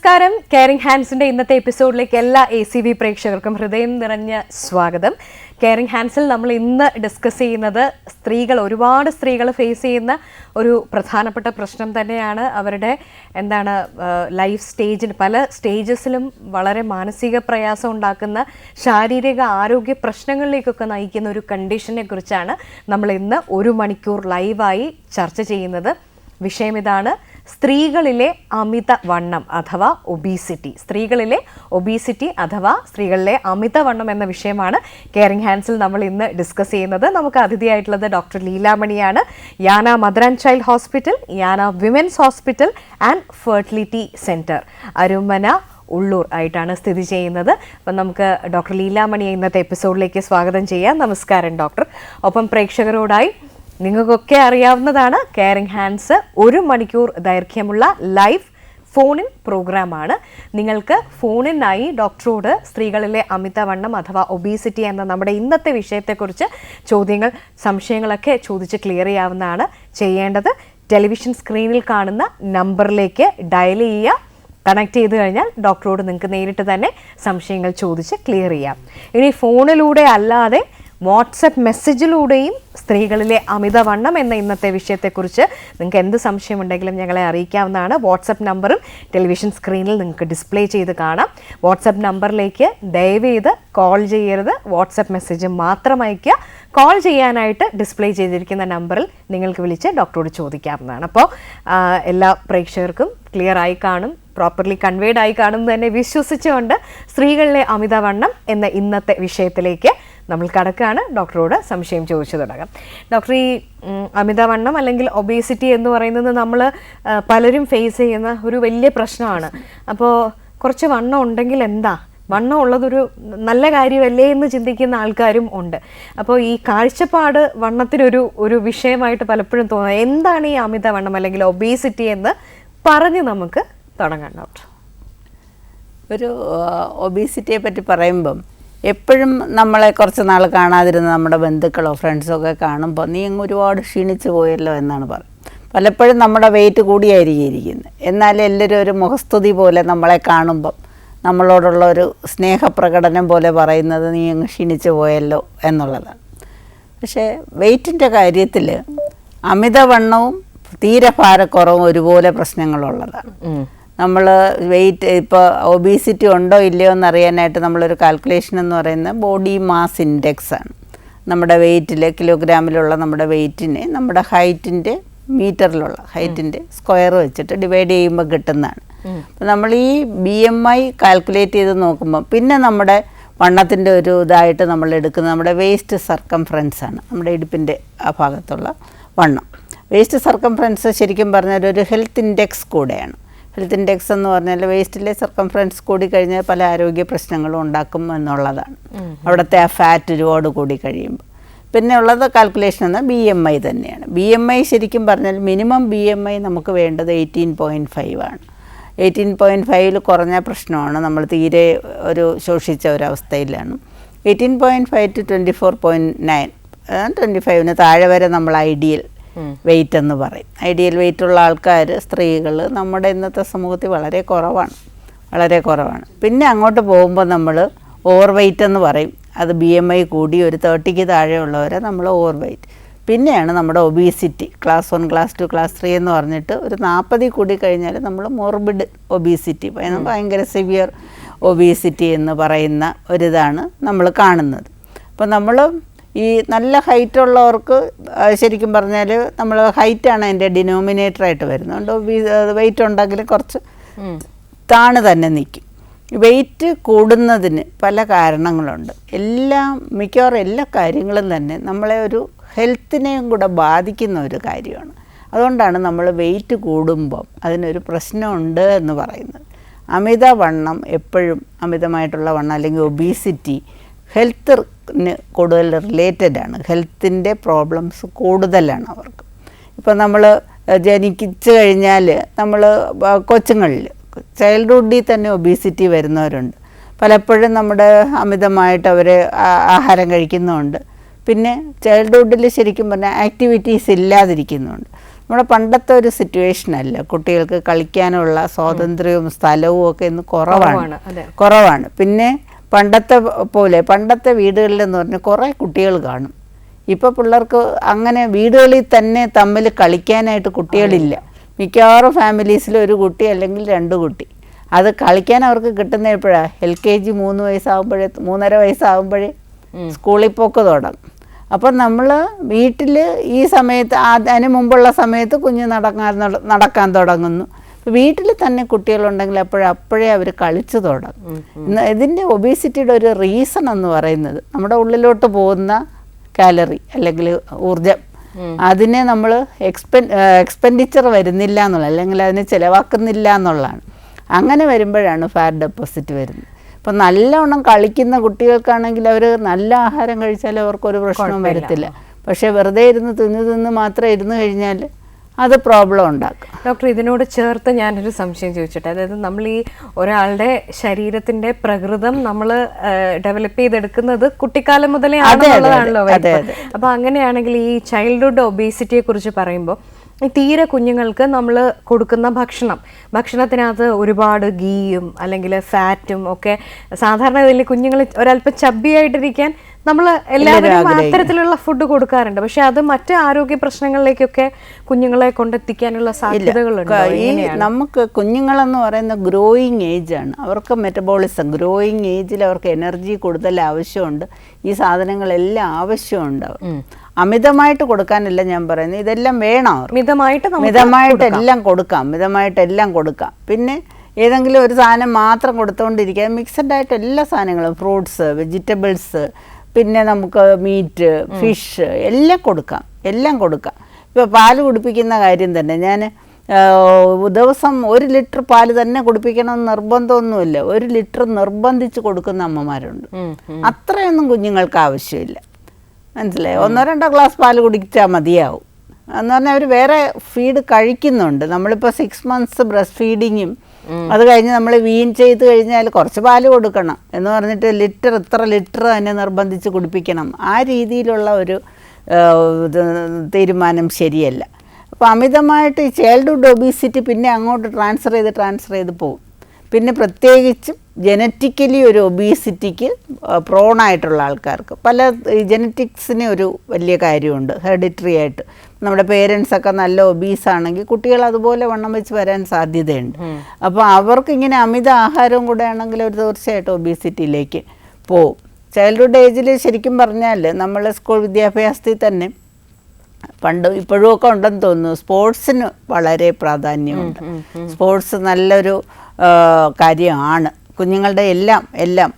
നമസ്കാരം. കെയറിംഗ് ഹാൻഡ്സിന്റെ ഇന്നത്തെ എപ്പിസോഡിലേക്ക് എല്ലാ ACV പ്രേക്ഷകർക്കും ഹൃദയം നിറഞ്ഞ സ്വാഗതം. കെയറിംഗ് ഹാൻഡ്സിൽ നമ്മൾ ഇന്ന് ഡിസ്കസ് ചെയ്യുന്നത് ഒരുപാട് സ്ത്രീകൾ ഫേസ് ചെയ്യുന്ന ഒരു പ്രധാനപ്പെട്ട പ്രശ്നം തന്നെയാണ്. അവരുടെ ലൈഫ് പല സ്റ്റേജസിലും വളരെ മാനസിക പ്രയാസം ഉണ്ടാക്കുന്ന ശാരീരിക ആരോഗ്യ പ്രശ്നങ്ങളിലേക്കൊക്കെ നയിക്കുന്ന ഒരു കണ്ടീഷനെ കുറിച്ചാണ് നമ്മൾ ഇന്ന് 1 മണിക്കൂർ ലൈവായി ചർച്ച ചെയ്യുന്നത്. വിഷയം ഇതാണ്: സ്ത്രീകളിലെ അമിതവണ്ണം അഥവാ ഒബീസിറ്റി. സ്ത്രീകളിലെ അമിതവണ്ണം എന്ന വിഷയമാണ് കെയറിംഗ് ഹാൻഡ്സിൽ നമ്മൾ ഇന്ന് ഡിസ്കസ് ചെയ്യുന്നത്. നമുക്ക് അതിഥിയായിട്ടുള്ളത് ഡോക്ടർ ലീലാമണിയാണ്. Yana mother and child hospital, Yana women's hospital and fertility centre, Arumana, Ulloor ആയിട്ടാണ് സ്ഥിതി ചെയ്യുന്നത്. അപ്പം നമുക്ക് ഡോക്ടർ ലീലാമണിയെ ഇന്നത്തെ എപ്പിസോഡിലേക്ക് സ്വാഗതം ചെയ്യാം. നമസ്കാരം ഡോക്ടർ. ഒപ്പം പ്രേക്ഷകരോടായി, നിങ്ങൾക്കൊക്കെ അറിയാവുന്നതാണ്, കെയറിംഗ് ഹാൻഡ്സ് 1 മണിക്കൂർ ദൈർഘ്യമുള്ള ലൈവ് ഫോണിൻ പ്രോഗ്രാമാണ്. നിങ്ങൾക്ക് ഫോണിനായി ഡോക്ടറോട് സ്ത്രീകളിലെ അമിതവണ്ണം അഥവാ ഒബീസിറ്റി എന്ന നമ്മുടെ ഇന്നത്തെ വിഷയത്തെക്കുറിച്ച് സംശയങ്ങളൊക്കെ ചോദിച്ച് ക്ലിയർ ചെയ്യാവുന്നതാണ്. ചെയ്യേണ്ടത് ടെലിവിഷൻ സ്ക്രീനിൽ കാണുന്ന നമ്പറിലേക്ക് ഡയൽ ചെയ്യുക. കണക്ട് ചെയ്ത് കഴിഞ്ഞാൽ ഡോക്ടറോട് നിങ്ങൾക്ക് നേരിട്ട് തന്നെ സംശയങ്ങൾ ചോദിച്ച് ക്ലിയർ ചെയ്യാം. ഇനി ഫോണിലൂടെ അല്ലാതെ വാട്സപ്പ് മെസ്സേജിലൂടെയും സ്ത്രീകളിലെ അമിതവണ്ണം എന്ന ഇന്നത്തെ വിഷയത്തെക്കുറിച്ച് നിങ്ങൾക്ക് എന്ത് സംശയമുണ്ടെങ്കിലും ഞങ്ങളെ അറിയിക്കാവുന്നതാണ്. വാട്സപ്പ് നമ്പറും ടെലിവിഷൻ സ്ക്രീനിൽ നിങ്ങൾക്ക് ഡിസ്പ്ലേ ചെയ്ത് കാണാം. വാട്സപ്പ് നമ്പറിലേക്ക് ദയവ് ചെയ്ത് കോൾ ചെയ്യരുത്, വാട്സപ്പ് മെസ്സേജ് മാത്രം അയയ്ക്കുക. കോൾ ചെയ്യാനായിട്ട് ഡിസ്പ്ലേ ചെയ്തിരിക്കുന്ന നമ്പറിൽ നിങ്ങൾക്ക് വിളിച്ച് ഡോക്ടറോട് ചോദിക്കാവുന്നതാണ്. അപ്പോൾ എല്ലാ പ്രേക്ഷകർക്കും ക്ലിയർ ആയി കാണും, പ്രോപ്പർലി കൺവേഡ് ആയി കാണും തന്നെ വിശ്വസിച്ചുകൊണ്ട് സ്ത്രീകളിലെ അമിതവണ്ണം എന്ന ഇന്നത്തെ വിഷയത്തിലേക്ക് നമ്മൾ കടക്കുകയാണ്. ഡോക്ടറോട് സംശയം ചോദിച്ചു തുടങ്ങാം. ഡോക്ടർ, ഈ അമിതവണ്ണം അല്ലെങ്കിൽ ഒബേസിറ്റി എന്ന് പറയുന്നത് നമ്മൾ പലരും ഫേസ് ചെയ്യുന്ന ഒരു വലിയ പ്രശ്നമാണ്. അപ്പോൾ കുറച്ച് വണ്ണം ഉണ്ടെങ്കിൽ വണ്ണം ഉള്ളതൊരു നല്ല കാര്യമല്ലേ എന്ന് ചിന്തിക്കുന്ന ആൾക്കാരും ഉണ്ട്. അപ്പോൾ ഈ കാഴ്ചപ്പാട് വണ്ണത്തിനൊരു വിഷയമായിട്ട് പലപ്പോഴും തോന്നുന്നത്. എന്താണ് ഈ അമിതവണ്ണം അല്ലെങ്കിൽ ഒബേസിറ്റി എന്ന് പറഞ്ഞ് നമുക്ക് തുടങ്ങാം ഡോക്ടർ. ഒരു ഒബീസിറ്റിയെ പറ്റി പറയുമ്പം എപ്പോഴും നമ്മളെ കുറച്ച് നാൾ കാണാതിരുന്ന നമ്മുടെ ബന്ധുക്കളോ ഫ്രണ്ട്സോ ഒക്കെ കാണുമ്പോൾ നീ അങ്ങ് ഒരുപാട് ക്ഷീണിച്ചു പോയല്ലോ എന്നാണ് പറയുന്നത്. പലപ്പോഴും നമ്മുടെ വെയിറ്റ് കൂടിയായിരിക്കും ഇരിക്കുന്നത്. എന്നാൽ എല്ലാവരും ഒരു മുഖസ്തുതി പോലെ നമ്മളെ കാണുമ്പം നമ്മളോടുള്ള ഒരു സ്നേഹപ്രകടനം പോലെ പറയുന്നത് നീ അങ്ങ് ക്ഷീണിച്ചു പോയല്ലോ എന്നുള്ളതാണ്. പക്ഷേ വെയിറ്റിൻ്റെ കാര്യത്തിൽ അമിതവണ്ണവും തീരെ ഭാരക്കുറവും ഒരുപോലെ പ്രശ്നങ്ങളുള്ളതാണ്. നമ്മൾ വെയിറ്റ് ഇപ്പോൾ ഒബീസിറ്റി ഉണ്ടോ ഇല്ലയോ എന്നറിയാനായിട്ട് നമ്മളൊരു കാൽക്കുലേഷൻ എന്ന് പറയുന്നത് ബോഡി മാസ് ഇൻഡെക്സ് ആണ്. നമ്മുടെ വെയിറ്റിൽ കിലോഗ്രാമിലുള്ള നമ്മുടെ വെയിറ്റിനെ നമ്മുടെ ഹൈറ്റിൻ്റെ മീറ്ററിലുള്ള ഹൈറ്റിൻ്റെ സ്ക്വയർ വെച്ചിട്ട് ഡിവൈഡ് ചെയ്യുമ്പോൾ കിട്ടുന്നതാണ്. അപ്പോൾ നമ്മൾ ഈ BMI കാൽക്കുലേറ്റ് ചെയ്ത് നോക്കുമ്പോൾ പിന്നെ നമ്മുടെ വണ്ണത്തിൻ്റെ ഒരു ഇതായിട്ട് നമ്മൾ എടുക്കുന്നത് നമ്മുടെ വേസ്റ്റ് സർക്കംഫറൻസ് ആണ്. നമ്മുടെ ഇടുപ്പിൻ്റെ ആ ഭാഗത്തുള്ള വണ്ണം. വേസ്റ്റ് സർക്കംഫറൻസ് ശരിക്കും പറഞ്ഞാൽ ഒരു ഹെൽത്ത് ഇൻഡെക്സ് കൂടെയാണ്. ഹെൽത്ത് ഇൻഡെക്സ് എന്ന് പറഞ്ഞാൽ വേസ്റ്റിലെ സർക്കംഫറൻസ് കൂടി കഴിഞ്ഞാൽ പല ആരോഗ്യ പ്രശ്നങ്ങളും ഉണ്ടാക്കും എന്നുള്ളതാണ്. അവിടുത്തെ ആ ഫാറ്റ് ഒരുപാട് കൂടി കഴിയുമ്പോൾ പിന്നെ ഉള്ളത് കാൽക്കുലേഷൻ എന്ന BMI തന്നെയാണ്. BMI ശരിക്കും പറഞ്ഞാൽ മിനിമം BMI നമുക്ക് വേണ്ടത് 18.5 ആണ്. 18.5 കുറഞ്ഞ പ്രശ്നമാണ്, നമ്മൾ തീരെ ഒരു ശോഷിച്ച ഒരവസ്ഥയിലാണ്. 18.5 to 24.9, 25 താഴെ വരെ നമ്മൾ ഐഡിയൽ വെയിറ്റ് എന്ന് പറയും. ഐഡിയൽ വെയിറ്റുള്ള ആൾക്കാർ, സ്ത്രീകൾ നമ്മുടെ ഇന്നത്തെ സമൂഹത്തിൽ വളരെ കുറവാണ്. പിന്നെ അങ്ങോട്ട് പോകുമ്പോൾ നമ്മൾ ഓവർ വെയിറ്റ് എന്ന് പറയും. അത് BMI കൂടി ഒരു 30 താഴെ ഉള്ളവരെ നമ്മൾ ഓവർ വെയിറ്റ്. പിന്നെയാണ് നമ്മുടെ ഒബീസിറ്റി, ക്ലാസ് 1, ക്ലാസ് 2, ക്ലാസ് 3 എന്ന് പറഞ്ഞിട്ട് ഒരു 40 കൂടി കഴിഞ്ഞാൽ നമ്മൾ മോർബിഡ് ഒബീസിറ്റി, ഭയങ്കര സിവിയർ ഒബീസിറ്റി എന്ന് പറയുന്ന ഒരിതാണ് നമ്മൾ കാണുന്നത്. അപ്പോൾ നമ്മൾ ഈ നല്ല ഹൈറ്റ് ഉള്ളവർക്ക് ശരിക്കും പറഞ്ഞാൽ നമ്മൾ ഹൈറ്റാണ് അതിൻ്റെ ഡിനോമിനേറ്ററായിട്ട് വരുന്നത്. അതുകൊണ്ട് വെയിറ്റ് ഉണ്ടെങ്കിൽ കുറച്ച് തന്നെ നിൽക്കും. വെയിറ്റ് കൂടുന്നതിന് പല കാരണങ്ങളുണ്ട്. മിക്കവാറും എല്ലാ കാര്യങ്ങളും തന്നെ നമ്മളെ ഒരു ഹെൽത്തിനെയും കൂടെ ബാധിക്കുന്ന ഒരു കാര്യമാണ്. അതുകൊണ്ടാണ് നമ്മൾ വെയിറ്റ് കൂടുമ്പം അതിനൊരു പ്രശ്നമുണ്ട് എന്ന് പറയുന്നത്. അമിതവണ്ണം എപ്പോഴും അമിതമായിട്ടുള്ള വണ്ണം അല്ലെങ്കിൽ ഒബീസിറ്റി ഹെൽത്തിന് കൂടുതൽ റിലേറ്റഡ് ആണ്. ഹെൽത്തിൻ്റെ പ്രോബ്ലംസ് കൂടുതലാണ് അവർക്ക്. ഇപ്പം നമ്മൾ ജനിച്ചു കഴിഞ്ഞാൽ നമ്മൾ കൊച്ചുങ്ങളിൽ ചൈൽഡ്ഹുഡിൽ തന്നെ ഒബീസിറ്റി വരുന്നവരുണ്ട്. പലപ്പോഴും നമ്മുടെ അമിതമായിട്ട് അവർ ആഹാരം കഴിക്കുന്നുണ്ട്. പിന്നെ ചൈൽഡ്ഹുഡിൽ ശരിക്കും പറഞ്ഞാൽ ആക്ടിവിറ്റീസ് ഇല്ലാതിരിക്കുന്നുണ്ട്. നമ്മുടെ പണ്ടത്തെ ഒരു സിറ്റുവേഷൻ അല്ല. കുട്ടികൾക്ക് കളിക്കാനുള്ള സ്വാതന്ത്ര്യവും സ്ഥലവും ഒക്കെ ഇന്ന് കുറവാണ്. പിന്നെ പണ്ടത്തെ വീടുകളിലെന്ന് പറഞ്ഞാൽ കുറേ കുട്ടികൾ കാണും. ഇപ്പോൾ പിള്ളേർക്ക് അങ്ങനെ വീടുകളിൽ തന്നെ തമ്മിൽ കളിക്കാനായിട്ട് കുട്ടികളില്ല. മിക്കവാറും ഫാമിലീസിൽ ഒരു കുട്ടി അല്ലെങ്കിൽ 2 കുട്ടി. അത് കളിക്കാൻ അവർക്ക് കിട്ടുന്ന എപ്പോഴാണ്? LKG 3 വയസ്സാകുമ്പോഴേ സ്കൂളിൽ പോക്ക് തുടങ്ങും. അപ്പം നമ്മൾ വീട്ടിൽ ഈ സമയത്ത് അതിന് മുമ്പുള്ള സമയത്ത് കുഞ്ഞ് നടക്കാൻ തുടങ്ങുന്നു. വീട്ടിൽ തന്നെ കുട്ടികളുണ്ടെങ്കിൽ അപ്പോഴേ അവർ കളിച്ചു തുടങ്ങും. ഇതിൻ്റെ ഒബീസിറ്റിയുടെ ഒരു റീസൺ എന്ന് പറയുന്നത് നമ്മുടെ ഉള്ളിലോട്ട് പോകുന്ന കാലറി അല്ലെങ്കിൽ ഊർജം, അതിനെ നമ്മൾ എക്സ്പെൻഡിച്ചർ വരുന്നില്ല എന്നുള്ളത്, അല്ലെങ്കിൽ അതിനെ ചിലവാക്കുന്നില്ല എന്നുള്ളതാണ്. അങ്ങനെ വരുമ്പോഴാണ് ഫാറ്റ് ഡെപ്പോസിറ്റ് വരുന്നത്. ഇപ്പം നല്ലവണ്ണം കളിക്കുന്ന കുട്ടികൾക്കാണെങ്കിൽ അവർ നല്ല ആഹാരം കഴിച്ചാൽ അവർക്കൊരു പ്രശ്നവും വരത്തില്ല. പക്ഷേ വെറുതെ ഇരുന്ന് തിന്ന് മാത്രം ഇരുന്ന് കഴിഞ്ഞാൽ അത് പ്രോബ്ലം ഉണ്ടാക്കും. ഡോക്ടർ, ഇതിനോട് ചേർത്ത് ഞാനൊരു സംശയം ചോദിച്ചിട്ടെ, അതായത് നമ്മൾ ഈ ഒരാളുടെ ശരീരത്തിൻ്റെ പ്രകൃതം നമ്മൾ ഡെവലപ്പ് ചെയ്തെടുക്കുന്നത് കുട്ടിക്കാലം മുതലേ ആണെന്നുള്ളതാണല്ലോ. അപ്പോൾ അങ്ങനെയാണെങ്കിൽ ഈ ചൈൽഡ്ഹുഡ് ഒബേസിറ്റിയെ കുറിച്ച് പറയുമ്പോൾ തീരെ കുഞ്ഞുങ്ങൾക്ക് നമ്മൾ കൊടുക്കുന്ന ഭക്ഷണത്തിനകത്ത് ഒരുപാട് ഗീയും അല്ലെങ്കിൽ ഫാറ്റും ഒക്കെ സാധാരണ ഇതിൽ കുഞ്ഞുങ്ങൾ ഒരല്പം ചബ്ബിയായിട്ടിരിക്കാൻ നമ്മൾ എല്ലാവരും അത്തരത്തിലുള്ള ഫുഡ് കൊടുക്കാറുണ്ട്. പക്ഷെ അത് മറ്റ് ആരോഗ്യ പ്രശ്നങ്ങളിലേക്കൊക്കെ കുഞ്ഞുങ്ങളെ കൊണ്ടെത്തിക്കാനുള്ള സാധ്യതകളുണ്ട്. നമുക്ക് കുഞ്ഞുങ്ങളെന്ന് പറയുന്ന ഗ്രോയിങ് ഏജാണ്. അവർക്ക് മെറ്റബോളിസം, ഗ്രോയിങ് ഏജിൽ അവർക്ക് എനർജി കൂടുതൽ ആവശ്യമുണ്ട്. ഈ സാധനങ്ങളെല്ലാം ആവശ്യമുണ്ട്. അമിതമായിട്ട് കൊടുക്കാനല്ല ഞാൻ പറയുന്നത്, ഇതെല്ലാം വേണം. മിതമായിട്ടെല്ലാം കൊടുക്കാം. പിന്നെ ഏതെങ്കിലും ഒരു സാധനം മാത്രം കൊടുത്തുകൊണ്ടിരിക്കുക, മിക്സഡ് ആയിട്ട് എല്ലാ സാധനങ്ങളും, ഫ്രൂട്ട്സ്, വെജിറ്റബിൾസ്, പിന്നെ നമുക്ക് മീറ്റ്, ഫിഷ് എല്ലാം കൊടുക്കാം. ഇപ്പോൾ പാല് കുടിപ്പിക്കുന്ന കാര്യം തന്നെ, ഞാൻ ദിവസം 1 ലിറ്റർ പാല് തന്നെ കുടിപ്പിക്കണമെന്ന് നിർബന്ധമൊന്നുമില്ല. 1 ലിറ്റർ നിർബന്ധിച്ച് കൊടുക്കുന്ന അമ്മമാരുണ്ട്. അത്രയൊന്നും കുഞ്ഞുങ്ങൾക്ക് ആവശ്യമില്ല. മനസ്സിലായി? 1-2 ഗ്ലാസ് പാല് കുടിച്ചാൽ മതിയാവും. എന്ന് പറഞ്ഞാൽ അവർ വേറെ ഫീഡ് കഴിക്കുന്നുണ്ട്. നമ്മളിപ്പോൾ 6 months ബ്രസ്റ്റ് ഫീഡിങ്ങും അത് കഴിഞ്ഞ് നമ്മൾ വീൻ ചെയ്ത് കഴിഞ്ഞാൽ കുറച്ച് പാല് കൊടുക്കണം എന്ന് പറഞ്ഞിട്ട് ഇത്ര ലിറ്റർ തന്നെ നിർബന്ധിച്ച് കുടിപ്പിക്കണം, ആ രീതിയിലുള്ള ഒരു തീരുമാനം ശരിയല്ല. അപ്പോൾ അമിതമായിട്ട് ഈ ചൈൽഡ്ഹുഡ് ഒബീസിറ്റി പിന്നെ അങ്ങോട്ട് ട്രാൻസ്ഫർ ചെയ്ത് പോകും. പിന്നെ പ്രത്യേകിച്ചും ജനറ്റിക്കലി ഒരു ഒബീസിറ്റിക്ക് പ്രോണായിട്ടുള്ള ആൾക്കാർക്ക് പല ജനറ്റിക്സിന് ഒരു വലിയ കാര്യമുണ്ട്. ഹെറിഡിറ്ററി ആയിട്ട് നമ്മുടെ പേരൻസൊക്കെ നല്ല ഒബീസാണെങ്കിൽ കുട്ടികൾ അതുപോലെ വണ്ണം വെച്ച് വരാൻ സാധ്യതയുണ്ട്. അപ്പോൾ അവർക്കിങ്ങനെ അമിത ആഹാരവും കൂടെ ആണെങ്കിൽ അവർ തീർച്ചയായിട്ടും ഒബീസിറ്റിയിലേക്ക് പോവും. ചൈൽഡ്ഹുഡ് ഏജിൽ ശരിക്കും പറഞ്ഞാൽ നമ്മൾ സ്കൂൾ വിദ്യാഭ്യാസത്തിൽ തന്നെ ഇപ്പോഴും ഒക്കെ ഉണ്ടെന്ന് തോന്നുന്നു, സ്പോർട്സിന് വളരെ പ്രാധാന്യമുണ്ട്. സ്പോർട്സ് നല്ലൊരു കാര്യമാണ് കുഞ്ഞുങ്ങളുടെ എല്ലാം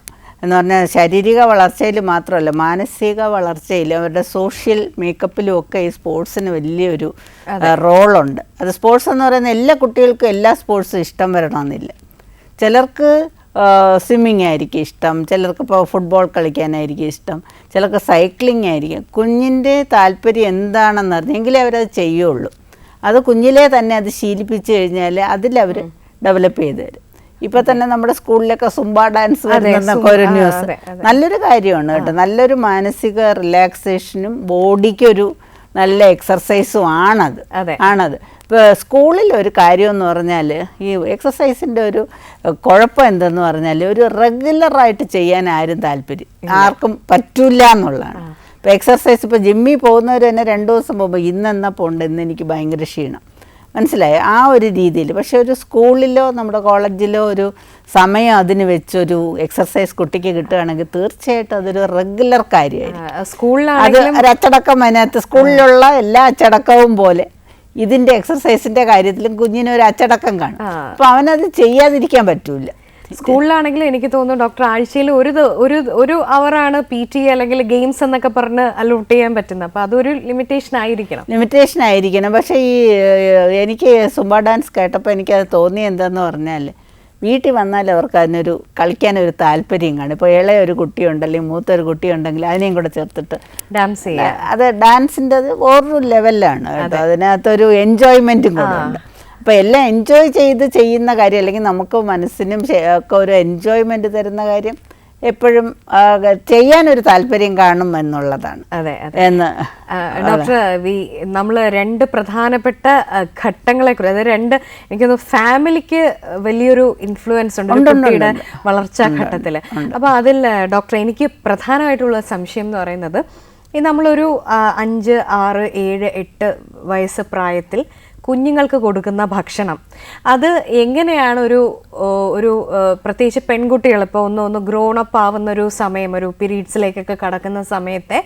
എന്ന് പറഞ്ഞാൽ ശാരീരിക വളർച്ചയിൽ മാത്രമല്ല, മാനസിക വളർച്ചയിൽ, അവരുടെ സോഷ്യൽ മേക്കപ്പിലും ഒക്കെ ഈ സ്പോർട്സിന് വലിയൊരു റോളുണ്ട്. അത് സ്പോർട്സ് എന്ന് പറയുന്ന എല്ലാ കുട്ടികൾക്കും എല്ലാ സ്പോർട്സും ഇഷ്ടം വരണമെന്നില്ല. ചിലർക്ക് സ്വിമ്മിങ് ആയിരിക്കും ഇഷ്ടം, ചിലർക്ക് ഇപ്പോൾ ഫുട്ബോൾ കളിക്കാനായിരിക്കും ഇഷ്ടം, ചിലർക്ക് സൈക്ലിംഗ് ആയിരിക്കും. കുഞ്ഞിൻ്റെ താല്പര്യം എന്താണെന്ന് അറിഞ്ഞെങ്കിലേ അവരത് ചെയ്യുള്ളൂ. അത് കുഞ്ഞിലേ തന്നെ അത് ശീലിപ്പിച്ച് കഴിഞ്ഞാൽ അതിലവർ ഡെവലപ്പ് ചെയ്ത് തരും. ഇപ്പം തന്നെ നമ്മുടെ സ്കൂളിലൊക്കെ സുംബ ഡാൻസ് വരുന്നൊക്കെ ഒരു ന്യൂസ്, നല്ലൊരു കാര്യമാണ് കേട്ടോ. നല്ലൊരു മാനസിക റിലാക്സേഷനും ബോഡിക്കൊരു നല്ല എക്സർസൈസും ആണത്. ഇപ്പോൾ സ്കൂളിൽ ഒരു കാര്യം എന്ന് പറഞ്ഞാൽ ഈ എക്സസൈസിൻ്റെ ഒരു കുഴപ്പം എന്തെന്ന് പറഞ്ഞാൽ ഒരു റെഗുലറായിട്ട് ചെയ്യാൻ ആർക്കും പറ്റില്ല എന്നുള്ളതാണ്. ഇപ്പോൾ എക്സർസൈസ്, ഇപ്പോൾ ജിമ്മിൽ പോകുന്നവർ തന്നെ 2 ദിവസം പോകുമ്പോൾ ഇന്നെന്നാ പോകണ്ട, ഇന്ന് എനിക്ക് ഭയങ്കര ക്ഷീണം, മനസ്സിലായോ? ആ ഒരു രീതിയിൽ. പക്ഷെ ഒരു സ്കൂളിലോ നമ്മുടെ കോളേജിലോ ഒരു സമയം അതിന് വെച്ചൊരു എക്സർസൈസ് കുട്ടിക്ക് കിട്ടുകയാണെങ്കിൽ തീർച്ചയായിട്ടും അതൊരു റെഗുലർ കാര്യമായിരിക്കും. അത് ഒരു അച്ചടക്കം, അതിനകത്ത് സ്കൂളിലുള്ള എല്ലാ അച്ചടക്കവും പോലെ ഇതിൻ്റെ എക്സർസൈസിൻ്റെ കാര്യത്തിലും കുഞ്ഞിനൊരു അച്ചടക്കം കാണും. അപ്പോൾ അവനത് ചെയ്യാതിരിക്കാൻ പറ്റൂല. സ്കൂളിലാണെങ്കിൽ എനിക്ക് തോന്നുന്നു ഡോക്ടർ ആഴ്ചയിൽ ഒരു അവറാണ് PT അല്ലെങ്കിൽ ഗെയിംസ് എന്നൊക്കെ പറഞ്ഞ് അലോട്ട് ചെയ്യാൻ പറ്റുന്നത്. അപ്പോൾ അതൊരു ലിമിറ്റേഷൻ ആയിരിക്കണം. പക്ഷേ എനിക്ക് സുംബ ഡാൻസ് കേട്ടപ്പോൾ എനിക്കത് തോന്നിയത് എന്താണെന്ന് പറഞ്ഞാൽ, വീട്ടിൽ വന്നാൽ അവർക്ക് അതിനൊരു കളിക്കാനൊരു താല്പര്യം കാണും. ഇപ്പോൾ ഇളയ ഒരു കുട്ടിയുണ്ട് അല്ലെങ്കിൽ മൂത്തൊരു കുട്ടിയുണ്ടെങ്കിൽ അതിനെയും കൂടെ ചേർത്തിട്ട് ഡാൻസ് ചെയ്യുക, അത് ഡാൻസിൻ്റെ അത് വേറൊരു ലെവലിലാണ് കേട്ടോ. അതിനകത്തൊരു എൻജോയ്മെൻറ്റും കൂടെ ഉണ്ട്. അപ്പോൾ എല്ലാം എൻജോയ് ചെയ്യുന്ന കാര്യം, അല്ലെങ്കിൽ നമുക്ക് മനസ്സിനും ഒക്കെ ഒരു എൻജോയ്മെൻറ്റ് തരുന്ന കാര്യം എപ്പോഴും ചെയ്യാനൊരു താല്പര്യം കാണും എന്നുള്ളതാണ്. അതെ എന്ന് ഡോക്ടർ നമ്മൾ രണ്ട് പ്രധാനപ്പെട്ട ഘട്ടങ്ങളെ കുറിച്ച്, അതായത് രണ്ട് എനിക്കൊന്ന് ഫാമിലിക്ക് വലിയൊരു ഇൻഫ്ലുവൻസ് ഉണ്ട് കുട്ടിയുടെ വളർച്ചാ ഘട്ടത്തിൽ. അപ്പോൾ അതിൽ ഡോക്ടർ എനിക്ക് പ്രധാനമായിട്ടുള്ള സംശയം എന്ന് പറയുന്നത്, ഈ നമ്മളൊരു 5, 6, 7, 8 വയസ്സ് പ്രായത്തിൽ കുഞ്ഞുങ്ങൾക്ക് കൊടുക്കുന്ന ഭക്ഷണം അത് എങ്ങനെയാണ് ഒരു പ്രത്യേകിച്ച് പെൺകുട്ടികൾ ഇപ്പോൾ ഒന്ന് ഗ്രോണപ്പ് ആവുന്ന ഒരു സമയം, ഒരു പീരീഡ്സിലേക്കൊക്കെ കടക്കുന്ന സമയത്തെ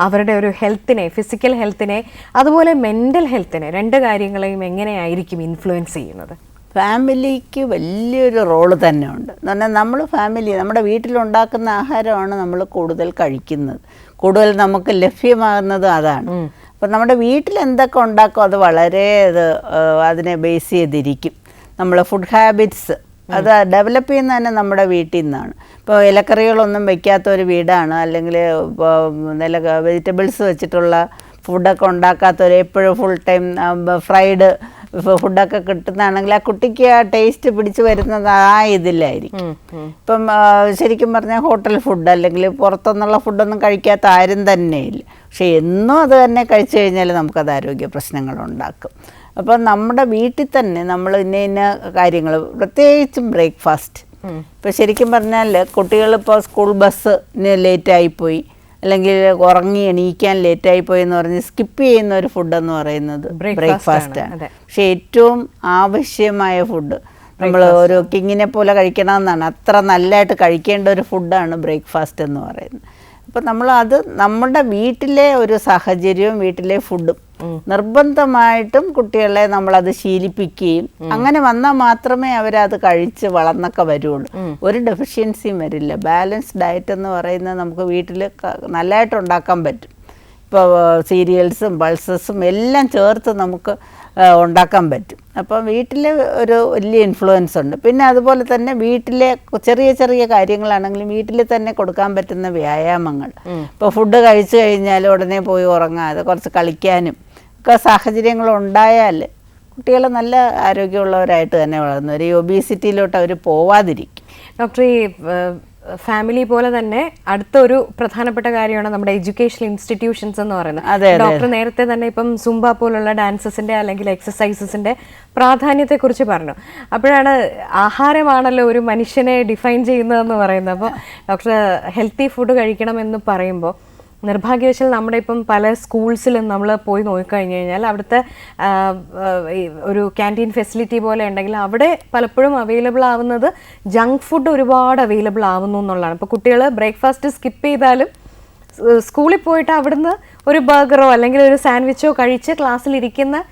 അവരുടെ ഒരു ഹെൽത്തിനെ, ഫിസിക്കൽ ഹെൽത്തിനെ അതുപോലെ മെൻ്റൽ ഹെൽത്തിനെ, രണ്ട് കാര്യങ്ങളെയും എങ്ങനെയായിരിക്കും ഇൻഫ്ലുവൻസ് ചെയ്യുന്നത്? ഫാമിലിക്ക് വലിയൊരു റോള് തന്നെ ഉണ്ട്. എന്ന് പറഞ്ഞാൽ നമ്മൾ ഫാമിലി, നമ്മുടെ വീട്ടിലുണ്ടാക്കുന്ന ആഹാരമാണ് നമ്മൾ കൂടുതൽ കഴിക്കുന്നത്, കൂടുതൽ നമുക്ക് ലഭ്യമാകുന്നത് അതാണ്. അപ്പം നമ്മുടെ വീട്ടിൽ എന്തൊക്കെ ഉണ്ടാക്കും അത് വളരെ അതിനെ ബേസ് ചെയ്തിരിക്കും. നമ്മൾ ഫുഡ് ഹാബിറ്റ്സ് അത് ഡെവലപ്പ് ചെയ്യുന്ന തന്നെ നമ്മുടെ വീട്ടിൽ നിന്നാണ്. ഇപ്പോൾ ഇലക്കറികളൊന്നും വെക്കാത്ത ഒരു വീടാണ്, അല്ലെങ്കിൽ ഇപ്പോൾ വെജിറ്റബിൾസ് വെച്ചിട്ടുള്ള ഫുഡൊക്കെ ഉണ്ടാക്കാത്തവർ, എപ്പോഴും ഫുൾ ടൈം ഫ്രൈഡ് ഫുഡൊക്കെ കിട്ടുന്നതാണെങ്കിൽ ആ കുട്ടിക്ക് ആ ടേസ്റ്റ് പിടിച്ചു വരുന്നത് ആ ഇതിലായിരിക്കും. ഇപ്പം ശരിക്കും പറഞ്ഞാൽ ഹോട്ടൽ ഫുഡ് അല്ലെങ്കിൽ പുറത്തുനിന്നുള്ള ഫുഡൊന്നും കഴിക്കാത്ത ആരും തന്നെയില്ല. പക്ഷെ എന്നും അത് തന്നെ കഴിച്ചു കഴിഞ്ഞാൽ നമുക്കത് ആരോഗ്യ പ്രശ്നങ്ങളുണ്ടാക്കും. അപ്പം നമ്മുടെ വീട്ടിൽ തന്നെ നമ്മൾ ഇന്ന കാര്യങ്ങൾ, പ്രത്യേകിച്ചും ബ്രേക്ക്ഫാസ്റ്റ്. ഇപ്പം ശരിക്കും പറഞ്ഞാൽ കുട്ടികളിപ്പോൾ സ്കൂൾ ബസ്സിന് ലേറ്റായിപ്പോയി അല്ലെങ്കിൽ ഉറങ്ങി എണീക്കാൻ ലേറ്റായിപ്പോയി എന്ന് പറഞ്ഞ് സ്കിപ്പ് ചെയ്യുന്ന ഒരു ഫുഡെന്ന് പറയുന്നത് ബ്രേക്ക്ഫാസ്റ്റാണ്. പക്ഷെ ഏറ്റവും ആവശ്യമായ ഫുഡ്, നമ്മൾ ഒരു കിങ്ങിനെ പോലെ കഴിക്കണമെന്നാണ്, അത്ര നല്ലതായിട്ട് കഴിക്കേണ്ട ഒരു ഫുഡാണ് ബ്രേക്ക്ഫാസ്റ്റ് എന്ന് പറയുന്നത്. അപ്പം അത് നമ്മുടെ വീട്ടിലെ ഒരു സാഹചര്യവും വീട്ടിലെ ഫുഡും നിർബന്ധമായിട്ടും കുട്ടികളെ നമ്മളത് ശീലിപ്പിക്കുകയും അങ്ങനെ വന്നാൽ മാത്രമേ അവരത് കഴിച്ച് വളർന്നൊക്കെ വരുള്ളൂ. ഒരു ഡെഫിഷ്യൻസിയും വരില്ല. ബാലൻസ് ഡയറ്റ് എന്ന് പറയുന്നത് നമുക്ക് വീട്ടിൽ നല്ലതായിട്ട് ഉണ്ടാക്കാൻ പറ്റും. ഇപ്പോൾ സീരിയൽസും പൾസസും എല്ലാം ചേർത്ത് നമുക്ക് ഉണ്ടാക്കാൻ പറ്റും. അപ്പം വീട്ടിലെ ഒരു വലിയ ഇൻഫ്ലുവൻസ് ഉണ്ട്. പിന്നെ അതുപോലെ തന്നെ വീട്ടിലെ ചെറിയ ചെറിയ കാര്യങ്ങളാണെങ്കിലും വീട്ടിൽ തന്നെ കൊടുക്കാൻ പറ്റുന്ന വ്യായാമങ്ങൾ. ഇപ്പോൾ ഫുഡ് കഴിച്ചു കഴിഞ്ഞാൽ ഉടനെ പോയി ഉറങ്ങാതെ കുറച്ച് കളിക്കാനും ഒക്കെ സാഹചര്യങ്ങൾ ഉണ്ടായാൽ കുട്ടികൾ നല്ല ആരോഗ്യമുള്ളവരായിട്ട് തന്നെ വളർന്നു. ഈ ഒബീസിറ്റിയിലോട്ട് അവർ പോവാതിരിക്കും. ഡോക്ടർ, ഈ ഫാമിലി പോലെ തന്നെ അടുത്ത ഒരു പ്രധാനപ്പെട്ട കാര്യമാണ് നമ്മുടെ എഡ്യൂക്കേഷണൽ ഇൻസ്റ്റിറ്റ്യൂഷൻസ് എന്ന് പറയുന്നത്. ഡോക്ടർ നേരത്തെ തന്നെ ഇപ്പം സുംബ പോലുള്ള ഡാൻസസിന്റെ അല്ലെങ്കിൽ എക്സസൈസസിന്റെ പ്രാധാന്യത്തെക്കുറിച്ച് പറഞ്ഞു. അപ്പോഴാണ് ആഹാരമാണല്ലോ ഒരു മനുഷ്യനെ ഡിഫൈൻ ചെയ്യുന്നതെന്ന് പറയുന്നത്. അപ്പോൾ ഡോക്ടർ ഹെൽത്തി ഫുഡ് കഴിക്കണമെന്ന് പറയുമ്പോൾ നിർഭാഗ്യവശാൽ നമ്മുടെ ഇപ്പം പല സ്കൂൾസിലും നമ്മൾ പോയി നോക്കിക്കഴിഞ്ഞ് കഴിഞ്ഞാൽ അവിടുത്തെ ഒരു ക്യാൻറ്റീൻ ഫെസിലിറ്റി പോലെ ഉണ്ടെങ്കിൽ അവിടെ പലപ്പോഴും അവൈലബിൾ ആവുന്നത് ജങ്ക് ഫുഡ് ഒരുപാട് അവൈലബിൾ ആവുന്നു എന്നുള്ളതാണ്. ഇപ്പോൾ കുട്ടികൾ ബ്രേക്ക്ഫാസ്റ്റ് സ്കിപ്പ് ചെയ്താലും സ്കൂളിൽ പോയിട്ട് അവിടുന്ന് ഒരു ബർഗറോ അല്ലെങ്കിൽ ഒരു സാൻഡ്വിച്ചോ കഴിച്ച് ക്ലാസ്സിലിരിക്കുന്ന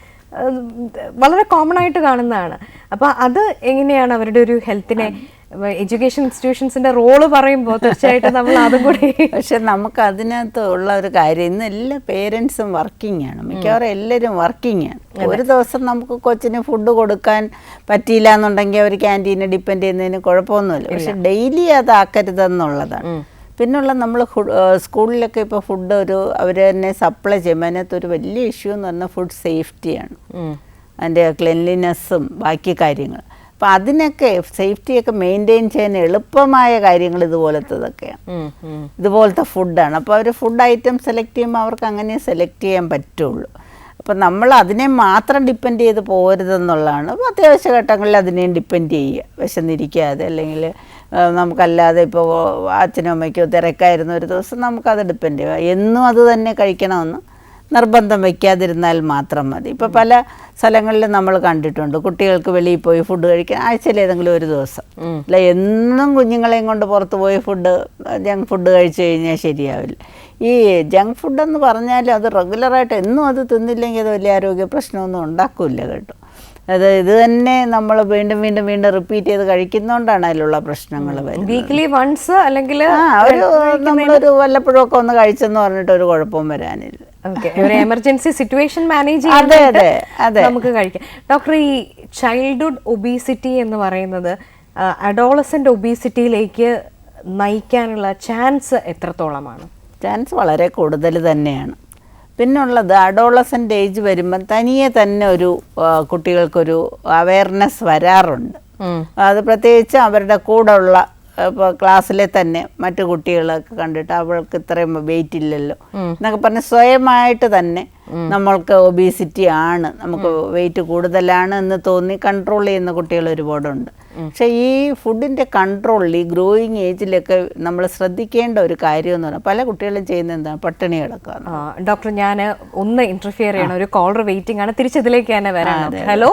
വളരെ കോമൺ ആയിട്ട് കാണുന്നതാണ്. അപ്പോൾ അത് എങ്ങനെയാണ് അവരുടെ ഒരു ഹെൽത്തിനെ, എഡ്യൂക്കേഷൻ ഇൻസ്റ്റിറ്റ്യൂഷൻസിന്റെ റോള് പറയുമ്പോൾ തീർച്ചയായിട്ടും നമ്മൾ അതും കൂടി. പക്ഷെ നമുക്ക് അതിനകത്ത് ഉള്ള ഒരു കാര്യം, ഇന്ന് എല്ലാ പേരൻസും വർക്കിംഗ് ആണ്, മിക്കവാറും എല്ലാവരും വർക്കിംഗ് ആണ്. ഒരു ദിവസം നമുക്ക് കൊച്ചിന് ഫുഡ് കൊടുക്കാൻ പറ്റിയില്ല എന്നുണ്ടെങ്കിൽ അവർ ക്യാൻറ്റീനെ ഡിപ്പെൻഡ് ചെയ്യുന്നതിന് കുഴപ്പമൊന്നുമില്ല. പക്ഷെ ഡെയിലി അതാക്കരുതെന്നുള്ളതാണ്. പിന്നുള്ള നമ്മൾ സ്കൂളിലൊക്കെ ഇപ്പോൾ ഫുഡ് അവർ തന്നെ സപ്ലൈ ചെയ്യുമ്പോൾ അതിനകത്തൊരു വലിയ ഇഷ്യൂ എന്ന് പറഞ്ഞാൽ ഫുഡ് സേഫ്റ്റിയാണ്, അതിൻ്റെ ക്ലെൻലിനെസ്സും ബാക്കി കാര്യങ്ങൾ. അപ്പം അതിനൊക്കെ സേഫ്റ്റിയൊക്കെ മെയിൻറ്റെയിൻ ചെയ്യാൻ എളുപ്പമായ കാര്യങ്ങൾ ഇതുപോലത്തതൊക്കെയാണ്, ഇതുപോലത്തെ ഫുഡാണ്. അപ്പോൾ അവർ ഫുഡ് ഐറ്റം സെലക്ട് ചെയ്യുമ്പോൾ അവർക്ക് അങ്ങനെ സെലക്ട് ചെയ്യാൻ പറ്റുള്ളൂ. അപ്പം നമ്മൾ അതിനെ മാത്രം ഡിപ്പെൻഡ് ചെയ്ത് പോകരുതെന്നുള്ളതാണ്. അപ്പോൾ അത്യാവശ്യ ഘട്ടങ്ങളിൽ അതിനെയും ഡിപ്പെൻഡ് ചെയ്യുക, വിശന്നിരിക്കാതെ. അല്ലെങ്കിൽ നമുക്കല്ലാതെ ഇപ്പോൾ അച്ഛനും അമ്മയ്ക്കോ തിരക്കായിരുന്ന ഒരു ദിവസം നമുക്കത് ഡിപ്പെൻഡ് ചെയ്യുക. എന്നും അത് തന്നെ കഴിക്കണമെന്ന് നിർബന്ധം വയ്ക്കാതിരുന്നാൽ മാത്രം മതി. ഇപ്പോൾ പല സ്ഥലങ്ങളിലും നമ്മൾ കണ്ടിട്ടുണ്ട് കുട്ടികൾക്ക് വെളിയിൽ പോയി ഫുഡ് കഴിക്കാൻ ആഴ്ചയിൽ ഏതെങ്കിലും ഒരു ദിവസം. അല്ല എന്നും കുഞ്ഞുങ്ങളെയും കൊണ്ട് പുറത്ത് പോയി ജങ്ക് ഫുഡ് കഴിച്ചു കഴിഞ്ഞാൽ ശരിയാവില്ല. ഈ ജങ്ക് ഫുഡെന്ന് പറഞ്ഞാൽ അത് റെഗുലറായിട്ട് എന്നും അത് തിന്നില്ലെങ്കിൽ അത് വലിയ ആരോഗ്യ പ്രശ്നമൊന്നും ഉണ്ടാക്കില്ല കേട്ടോ. ഇത് തന്നെ നമ്മൾ വീണ്ടും വീണ്ടും വീണ്ടും റിപ്പീറ്റ് ചെയ്ത് കഴിക്കുന്നതുകൊണ്ടാണ് അതിലുള്ള പ്രശ്നങ്ങൾ വരുന്നത്. വീക്ക്ലി വൺസ് അല്ലെങ്കിൽ നമ്മളൊരു വല്ലപ്പോഴും ഒക്കെ ഒന്ന് കഴിച്ചെന്ന് പറഞ്ഞിട്ട് ഒരു കുഴപ്പവും വരാനില്ല. ഒരു എമർജൻസി സിറ്റുവേഷൻ മാനേജ് ചെയ്യാൻ നമുക്ക് കഴിക്കാം. ഡോക്ടർ, ഈ ചൈൽഡ്ഹുഡ് ഒബീസിറ്റി എന്ന് പറയുന്നത് അഡോളസെന്റ് ഒബീസിറ്റിയിലേക്ക് നയിക്കാനുള്ള ചാൻസ് എത്രത്തോളമാണ്? ചാൻസ് വളരെ കൂടുതൽ തന്നെയാണ്. പിന്നുള്ളത് അഡോളസെൻ്റ് ഏജ് വരുമ്പം തനിയെ തന്നെ ഒരു കുട്ടികൾക്കൊരു അവയർനെസ് വരാറുണ്ട്. അത് പ്രത്യേകിച്ച് അവരുടെ കൂടെ ഉള്ള ഇപ്പോൾ ക്ലാസ്സിലെ തന്നെ മറ്റു കുട്ടികളൊക്കെ കണ്ടിട്ട് അവൾക്ക് ഇത്രയും വെയിറ്റ് ഇല്ലല്ലോ എന്നൊക്കെ പറഞ്ഞ് സ്വയമായിട്ട് തന്നെ നമ്മൾക്ക് ഒബീസിറ്റി ആണ്, നമുക്ക് വെയിറ്റ് കൂടുതലാണ് എന്ന് തോന്നി കൺട്രോൾ ചെയ്യുന്ന കുട്ടികൾ ഒരുപാടുണ്ട്. പക്ഷേ ഈ ഫുഡിൻ്റെ കൺട്രോളിൽ ഈ ഗ്രോയിങ് ഏജിലൊക്കെ നമ്മൾ ശ്രദ്ധിക്കേണ്ട ഒരു കാര്യം എന്ന് പറഞ്ഞാൽ പല കുട്ടികളും ചെയ്യുന്ന എന്താണ്, പട്ടിണി കിടക്കുക. ഡോക്ടർ, ഞാൻ ഒന്ന് ഇന്റർഫിയർ ചെയ്യണം, ഒരു കോളർ വെയിറ്റിംഗ് ആണ്, തിരിച്ചതിലേക്ക് തന്നെ വരാം. ഹലോ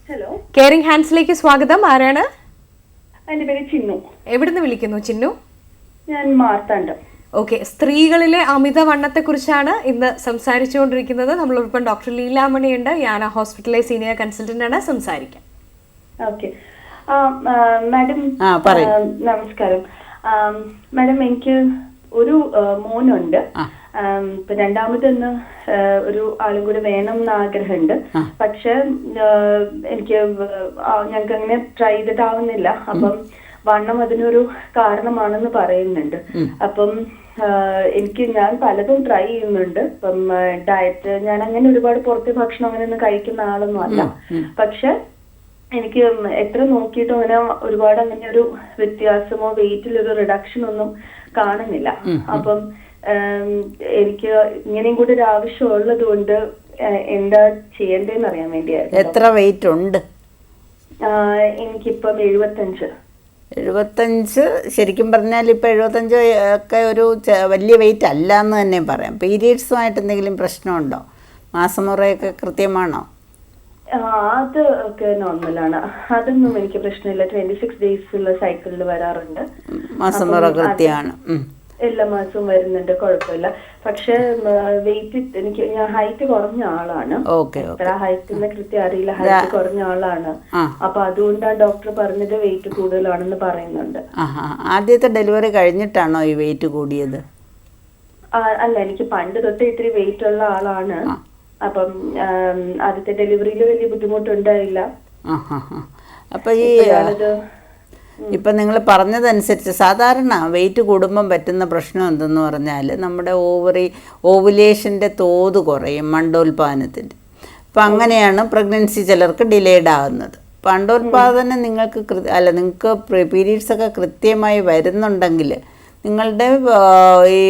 ഹലോ, കെയറിംഗ് ഹാൻഡ്സിലേക്ക് സ്വാഗതം. ആരാണ്? എന്റെ പേര് ചിന്നു. എവിടുന്ന് വിളിക്കുന്നു ചിന്നു? ഞാൻ മാർത്താണ്ഡം. ഓക്കെ, സ്ത്രീകളിലെ അമിതവണ്ണത്തെ കുറിച്ചാണ് ഇന്ന് സംസാരിച്ചുകൊണ്ടിരിക്കുന്നത്. നമ്മളോടൊപ്പം ഡോക്ടർ ലീലാമണി ഉണ്ട്, യാന ഹോസ്പിറ്റലിലെ സീനിയർ കൺസൾട്ടന്റ് ആണ്. സംസാരിക്കാം. ഓക്കെ മാഡം, നമസ്കാരം മാഡം. എനിക്ക് ഒരു മോനുണ്ട്. ഇപ്പൊ രണ്ടാമതൊന്ന് ഒരു ആളും കൂടെ വേണം എന്ന് ആഗ്രഹമുണ്ട്. പക്ഷെ എനിക്ക് ഞങ്ങൾക്ക് അങ്ങനെ ട്രൈ ചെയ്തിട്ടാവുന്നില്ല. അപ്പം വണ്ണം അതിനൊരു കാരണമാണെന്ന് പറയുന്നുണ്ട്. അപ്പം ഞാൻ പലതും ട്രൈ ചെയ്യുന്നുണ്ട്. ഇപ്പം ഡയറ്റ്, ഞാൻ അങ്ങനെ ഒരുപാട് പുറത്തെ ഭക്ഷണം അങ്ങനെ ഒന്നും കഴിക്കുന്ന ആളൊന്നും അല്ല. പക്ഷെ എനിക്ക് എത്ര നോക്കിയിട്ടും അങ്ങനെ ഒരുപാട് അങ്ങനെ ഒരു വ്യത്യാസമോ വെയിറ്റിലൊരു റിഡക്ഷൻ ഒന്നും കാണുന്നില്ല. അപ്പം എനിക്ക് ഇങ്ങനെയും കൂടി ഒരു ആവശ്യം ഉള്ളത് കൊണ്ട് എന്താ ചെയ്യേണ്ടതെന്ന് അറിയാൻ വേണ്ടിയായിരുന്നു. എത്ര വെയിറ്റ് ഉണ്ട്? എനിക്കിപ്പം 75. 75 ശരിക്കും പറഞ്ഞാൽ ഇപ്പം 75 ഒക്കെ ഒരു വലിയ വെയിറ്റ് അല്ല എന്ന് തന്നെ പറയാം. പീരിയഡ്സുമായിട്ട് എന്തെങ്കിലും പ്രശ്നമുണ്ടോ? മാസമുറയൊക്കെ കൃത്യമാണോ? അത് ഒക്കെ നോർമലാണ്. അതൊന്നും എനിക്ക് പ്രശ്നമില്ല. 26 ഡേയ്സുള്ള സൈക്കിളിൽ വരാറുണ്ട്. മാസമുറ കൃത്യമാണ്. എല്ലാ മാസവും വരുന്നുണ്ട്, കുഴപ്പമില്ല. പക്ഷെ വെയിറ്റ് ഞാൻ ഹൈറ്റ് കുറഞ്ഞ ആളാണ്. ഹൈറ്റിന്റെ കൃത്യം അറിയില്ല. ഹൈറ്റ് കുറഞ്ഞ ആളാണ്. അപ്പൊ അതുകൊണ്ടാണ് ഡോക്ടർ പറഞ്ഞത് വെയിറ്റ് കൂടുതലാണെന്ന് പറയുന്നുണ്ട്. ആദ്യത്തെ ഡെലിവറി കഴിഞ്ഞിട്ടാണോ ഈ വെയിറ്റ് കൂടിയത്? അല്ല, എനിക്ക് പണ്ട് തൊട്ടേ ഇത്തിരി വെയിറ്റ് ഉള്ള ആളാണ്. അപ്പം ആദ്യത്തെ ഡെലിവറിയിൽ വലിയ ബുദ്ധിമുട്ടുണ്ടായില്ല. അപ്പൊ ഈ ഇപ്പം നിങ്ങൾ പറഞ്ഞതനുസരിച്ച് സാധാരണ വെയിറ്റ് കൂടുമ്പം പറ്റുന്ന പ്രശ്നം എന്തെന്ന് പറഞ്ഞാൽ നമ്മുടെ ഓവുലേഷൻ്റെ തോത് കുറയും, മണ്ടോൽപാദനത്തിൻ്റെ. അപ്പം അങ്ങനെയാണ് പ്രഗ്നൻസി ചിലർക്ക് ഡിലേഡ് ആകുന്നത്. അണ്ടോൽപാദനം നിങ്ങൾക്ക് പീരീഡ്സൊക്കെ കൃത്യമായി വരുന്നുണ്ടെങ്കിൽ നിങ്ങളുടെ ഈ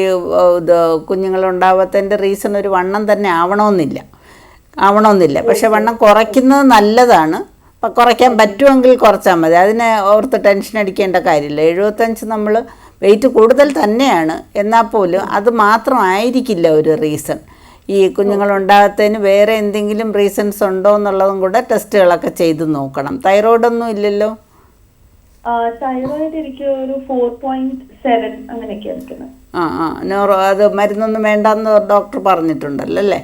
കുഞ്ഞുങ്ങളുണ്ടാവാത്തതിൻ്റെ റീസൺ ഒരു വണ്ണം തന്നെ ആവണമെന്നില്ല. പക്ഷെ വണ്ണം കുറയ്ക്കുന്നത് നല്ലതാണ്. അപ്പം കുറയ്ക്കാൻ പറ്റുമെങ്കിൽ കുറച്ചാൽ മതി. അതിനെ ഓർത്ത് ടെൻഷൻ അടിക്കേണ്ട കാര്യമില്ല. 75 നമ്മൾ വെയിറ്റ് കൂടുതൽ തന്നെയാണ്, എന്നാൽ പോലും അത് മാത്രമായിരിക്കില്ല ഒരു റീസൺ. ഈ കുഞ്ഞുങ്ങളുണ്ടാകത്തതിന് വേറെ എന്തെങ്കിലും റീസൺസ് ഉണ്ടോ എന്നുള്ളതും കൂടെ ടെസ്റ്റുകളൊക്കെ ചെയ്ത് നോക്കണം. തൈറോയിഡൊന്നും ഇല്ലല്ലോ? തൈറോയിഡ് എനിക്ക് ഒരു 4.7 അങ്ങനെയൊക്കെ. അത് മരുന്നൊന്നും വേണ്ടെന്ന് ഡോക്ടർ പറഞ്ഞിട്ടുണ്ടല്ലോ അല്ലേ?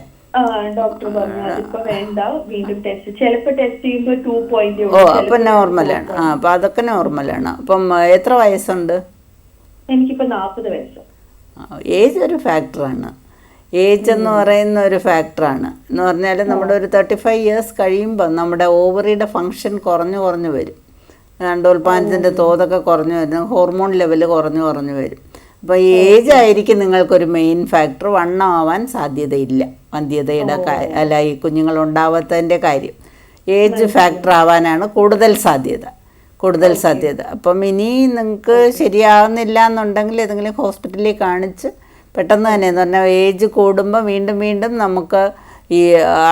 ഡോക്ടർ പറഞ്ഞു അതിപ്പോ വേണ്ട, വീണ്ടും ടെസ്റ്റ് ചിലപ്പോ ടെസ്റ്റ് ചെയ്യുമ്പോൾ 2.0. അപ്പൊ നോർമലാണ്. അപ്പൊ അതൊക്കെ നോർമലാണ്. അപ്പം എത്ര വയസ്സുണ്ട്? എനിക്കിപ്പോ 40 വയസ്സ്. ഏജ് ഒരു ഫാക്ടറാണ്. ഏജ് എന്ന് പറയുന്ന ഒരു ഫാക്ടറാണ്. എന്ന് പറഞ്ഞാൽ നമ്മുടെ ഒരു 35 ഇയേഴ്സ് കഴിയുമ്പോൾ നമ്മുടെ ഓവറിയുടെ ഫങ്ഷൻ കുറഞ്ഞു വരും. അണ്ടോൽപാദനത്തിൻ്റെ തോതൊക്കെ കുറഞ്ഞു വരും, ഹോർമോൺ ലെവൽ കുറഞ്ഞു വരും. അപ്പോൾ ഈ ഏജ് ആയിരിക്കും നിങ്ങൾക്കൊരു മെയിൻ ഫാക്ടർ. വണ്ണമാവാൻ സാധ്യതയില്ല. വന്ധ്യതയുടെ അല്ല, ഈ കുഞ്ഞുങ്ങളുണ്ടാവാത്തതിൻ്റെ കാര്യം ഏജ് ഫാക്ടർ ആവാനാണ് കൂടുതൽ സാധ്യത. അപ്പം ഇനി നിങ്ങൾക്ക് ശരിയാവുന്നില്ല എന്നുണ്ടെങ്കിൽ ഏതെങ്കിലും ഹോസ്പിറ്റലിൽ കാണിച്ച് പെട്ടെന്ന് തന്നെ, എന്ന് പറഞ്ഞാൽ ഏജ് കൂടുമ്പോൾ വീണ്ടും നമുക്ക് ഈ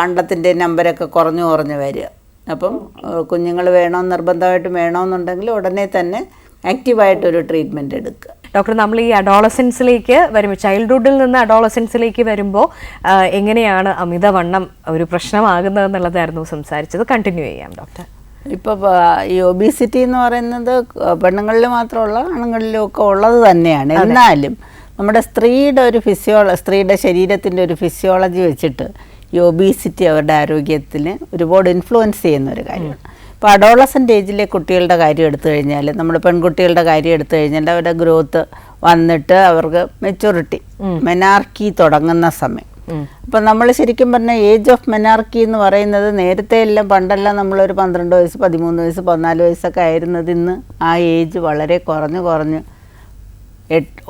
അണ്ടത്തിൻ്റെ നമ്പരൊക്കെ കുറഞ്ഞു വരിക. അപ്പം കുഞ്ഞുങ്ങൾ നിർബന്ധമായിട്ട് വേണമെന്നുണ്ടെങ്കിൽ ഉടനെ തന്നെ ആക്റ്റീവായിട്ടൊരു ട്രീറ്റ്മെൻറ്റ് എടുക്കുക. ഡോക്ടർ, നമ്മൾ ഈ അഡോളസൻസിലേക്ക് വരുമ്പോൾ, ചൈൽഡ്ഹുഡിൽ നിന്ന് അഡോളസൻസിലേക്ക് വരുമ്പോൾ എങ്ങനെയാണ് അമിതവണ്ണം ഒരു പ്രശ്നമാകുന്നത് എന്നുള്ളതായിരുന്നു സംസാരിച്ചത്. കണ്ടിന്യൂ ചെയ്യാം ഡോക്ടർ. ഇപ്പോൾ ഈ ഒബീസിറ്റി എന്ന് പറയുന്നത് പെണ്ണുങ്ങളിൽ മാത്രമല്ല ആണുങ്ങളിലും ഒക്കെ ഉള്ളത് തന്നെയാണ്. എന്നാലും നമ്മുടെ സ്ത്രീയുടെ ശരീരത്തിൻ്റെ ഒരു ഫിസിയോളജി വെച്ചിട്ട് ഈ ഒബീസിറ്റി അവരുടെ ആരോഗ്യത്തിന് ഒരുപാട് ഇൻഫ്ലുവൻസ് ചെയ്യുന്ന ഒരു കാര്യമാണ്. ഇപ്പോൾ അഡോളസൻ്റ് ഏജിലെ കുട്ടികളുടെ കാര്യം എടുത്തു കഴിഞ്ഞാൽ, നമ്മുടെ പെൺകുട്ടികളുടെ കാര്യം എടുത്തു കഴിഞ്ഞാൽ അവരുടെ ഗ്രോത്ത് വന്നിട്ട് അവർക്ക് മെച്ചൂരിറ്റി മെനാർക്കി തുടങ്ങുന്ന സമയം. അപ്പം നമ്മൾ ശരിക്കും പറഞ്ഞാൽ ഏജ് ഓഫ് മെനാർക്കി എന്ന് പറയുന്നത് പണ്ടെല്ലാം നമ്മളൊരു 12 വയസ്സ് 13 വയസ്സ് 14 വയസ്സൊക്കെ ആയിരുന്നത് ഇന്ന് ആ ഏജ് വളരെ കുറഞ്ഞ്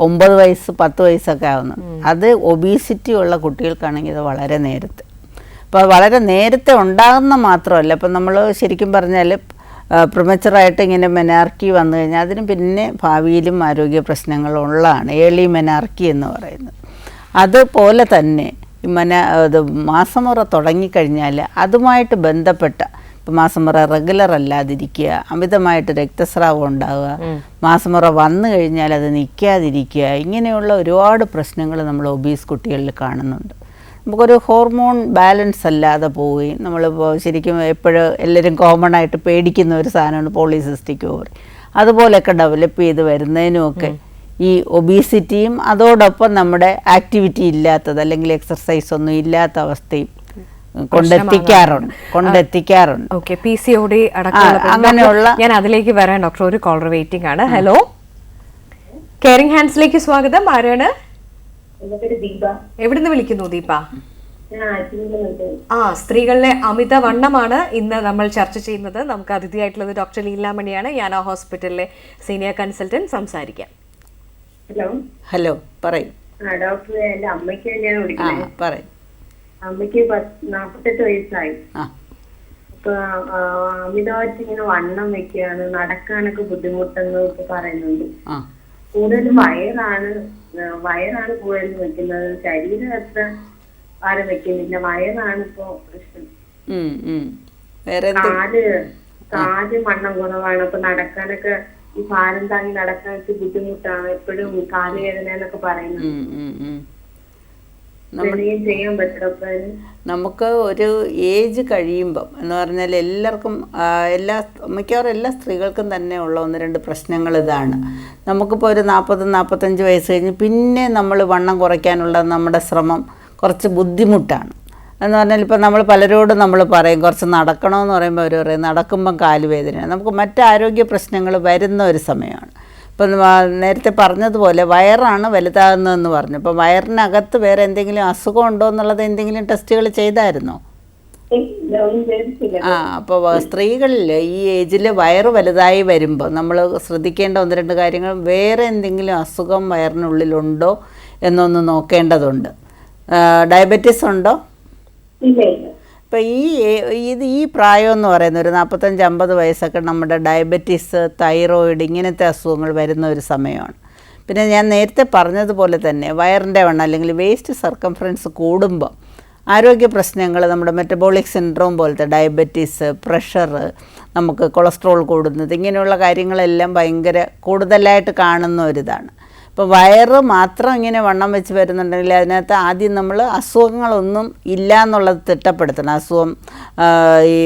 9 വയസ്സ് 10 വയസ്സൊക്കെ ആവുന്നു. അത് ഒബീസിറ്റി ഉള്ള കുട്ടികൾക്കാണെങ്കിൽ ഇത് വളരെ നേരത്തെ. അപ്പോൾ വളരെ നേരത്തെ ഉണ്ടാകുന്ന മാത്രമല്ല, ഇപ്പം നമ്മൾ ശരിക്കും പറഞ്ഞാൽ പ്രിമച്ചറായിട്ട് ഇങ്ങനെ മെനാർക്കി വന്നു കഴിഞ്ഞാൽ അതിന് പിന്നെ ഭാവിയിലും ആരോഗ്യ പ്രശ്നങ്ങളുള്ളതാണ് ഏർലി മെനാർക്കി എന്ന് പറയുന്നത്. അതുപോലെ തന്നെ ഇത് മാസമുറ തുടങ്ങിക്കഴിഞ്ഞാൽ അതുമായിട്ട് ബന്ധപ്പെട്ട ഇപ്പം മാസമുറ റെഗുലർ അല്ലാതിരിക്കുക, അമിതമായിട്ട് രക്തസ്രാവം ഉണ്ടാവുക, മാസമുറ വന്നു കഴിഞ്ഞാൽ അത് നിൽക്കാതിരിക്കുക, ഇങ്ങനെയുള്ള ഒരുപാട് പ്രശ്നങ്ങൾ നമ്മൾ ഒബീസ് കുട്ടികളിൽ കാണുന്നുണ്ട്. നമുക്കൊരു ഹോർമോൺ ബാലൻസ് അല്ലാതെ പോവുകയും നമ്മളിപ്പോൾ ശരിക്കും എപ്പോഴും എല്ലാവരും കോമൺ ആയിട്ട് പേടിക്കുന്ന ഒരു സാധനമാണ് പോളിസിസ്റ്റിക് ഓവറി. അതുപോലെയൊക്കെ ഡെവലപ്പ് ചെയ്ത് വരുന്നതിനുമൊക്കെ ഈ ഒബീസിറ്റിയും അതോടൊപ്പം നമ്മുടെ ആക്ടിവിറ്റി ഇല്ലാത്തത് അല്ലെങ്കിൽ എക്സർസൈസ് ഒന്നും ഇല്ലാത്ത അവസ്ഥയും കൊണ്ടെത്തിക്കാറുണ്ട്. ഓക്കെ, PCOD അങ്ങനെയുള്ള ഞാൻ അതിലേക്ക് വരാൻ ഡോക്ടർ. ഒരു കോളർ വെയിറ്റിംഗ് ആണ്. ഹലോ, കെയറിംഗ് ഹാൻഡ്സിലേക്ക് സ്വാഗതം. ആരാണ്? എവിടുന്ന് വിളിക്കുന്നു ദീപ? സ്ത്രീകളിലെ അമിത വണ്ണമാണ് ഇന്ന് നമ്മൾ ചർച്ച ചെയ്യുന്നത്. നമുക്ക് അതിഥിയായിട്ടുള്ളത് ഡോക്ടർ ലീലാമണിയാണ്, യാന ഹോസ്പിറ്റലിലെ സീനിയർ കൺസൾട്ടന്റ്. സംസാരിക്കാം. ഹലോ, പറയൂ ഡോക്ടർ. എന്റെ അമ്മയ്ക്ക് തന്നെയാണ് വിളിക്കുന്നത്. പറയും. അമ്മയ്ക്ക് 48 വയസ്സായി. അപ്പൊ അമിതമായിട്ട് ഇങ്ങനെ വണ്ണം വെക്കുകയാണ്, നടക്കാനൊക്കെ ബുദ്ധിമുട്ടെന്ന് പറയുന്നുണ്ട്. കൂടുതലും വയറാണ് കൂടുതൽ വെക്കുന്നത്, ശരീരം അത്ര ആരും വെക്കുന്നില്ല. വയറാണ് ഇപ്പൊ പ്രശ്നം. കാല് വണ്ണം കുറവാണ്. അപ്പൊ നടക്കാനൊക്കെ ഈ ഭാരം താങ്ങി നടക്കാനൊക്കെ ബുദ്ധിമുട്ടാണ്. എപ്പോഴും കാലുവേദന എന്നൊക്കെ പറയുന്നത്. നമുക്ക് ഒരു ഏജ് കഴിയുമ്പം എന്ന് പറഞ്ഞാൽ എല്ലാവർക്കും മിക്കവാറും എല്ലാ സ്ത്രീകൾക്കും തന്നെ ഉള്ള 1-2 പ്രശ്നങ്ങൾ ഇതാണ്. നമുക്കിപ്പോൾ ഒരു 40-45 വയസ്സ് കഴിഞ്ഞ് പിന്നെ നമ്മൾ വണ്ണം കുറയ്ക്കാനുള്ള നമ്മുടെ ശ്രമം കുറച്ച് ബുദ്ധിമുട്ടാണ്. എന്ന് പറഞ്ഞാൽ ഇപ്പോൾ നമ്മൾ പലരോടും നമ്മൾ പറയും കുറച്ച് നടക്കണമെന്ന് പറയുമ്പോൾ അവർ പറയും നടക്കുമ്പം കാലുവേദനയാണ്. നമുക്ക് മറ്റ് ആരോഗ്യ പ്രശ്നങ്ങൾ വരുന്ന ഒരു സമയമാണ്. ഇപ്പം നേരത്തെ പറഞ്ഞതുപോലെ വയറാണ് വലുതാകുന്നതെന്ന് പറഞ്ഞു. അപ്പം വയറിനകത്ത് വേറെ എന്തെങ്കിലും അസുഖം ഉണ്ടോ എന്നുള്ളത് എന്തെങ്കിലും ടെസ്റ്റുകൾ ചെയ്തായിരുന്നോ? അപ്പോൾ സ്ത്രീകളിൽ ഈ ഏജിൽ വയറ് വലുതായി വരുമ്പോൾ നമ്മൾ ശ്രദ്ധിക്കേണ്ട 1-2 കാര്യങ്ങൾ, വേറെ എന്തെങ്കിലും അസുഖം വയറിനുള്ളിലുണ്ടോ എന്നൊന്ന് നോക്കേണ്ടതുണ്ട്. ഡയബറ്റീസ് ഉണ്ടോ? ഇപ്പം ഈ പ്രായം എന്ന് പറയുന്നത് ഒരു 45-50 വയസ്സൊക്കെ നമ്മുടെ ഡയബറ്റീസ്, തൈറോയിഡ് ഇങ്ങനത്തെ അസുഖങ്ങൾ വരുന്ന ഒരു സമയമാണ്. പിന്നെ ഞാൻ നേരത്തെ പറഞ്ഞതുപോലെ തന്നെ വയറിൻ്റെ വണ്ണം അല്ലെങ്കിൽ വേസ്റ്റ് സർക്കംഫറൻസ് കൂടുമ്പോൾ ആരോഗ്യ പ്രശ്നങ്ങൾ, നമ്മുടെ മെറ്റബോളിക് സിൻഡ്രോം പോലത്തെ ഡയബറ്റീസ്, പ്രഷർ, നമുക്ക് കൊളസ്ട്രോൾ കൂടുന്നത്, ഇങ്ങനെയുള്ള കാര്യങ്ങളെല്ലാം ഭയങ്കര കൂടുതലായിട്ട് കാണുന്ന ഒരിതാണ്. ഇപ്പോൾ വയറ് മാത്രം ഇങ്ങനെ വണ്ണം വെച്ച് വരുന്നുണ്ടെങ്കിൽ അതിനകത്ത് ആദ്യം നമ്മൾ അസുഖങ്ങളൊന്നും ഇല്ല എന്നുള്ളത് തിട്ടപ്പെടുത്തണം. അസുഖം ഈ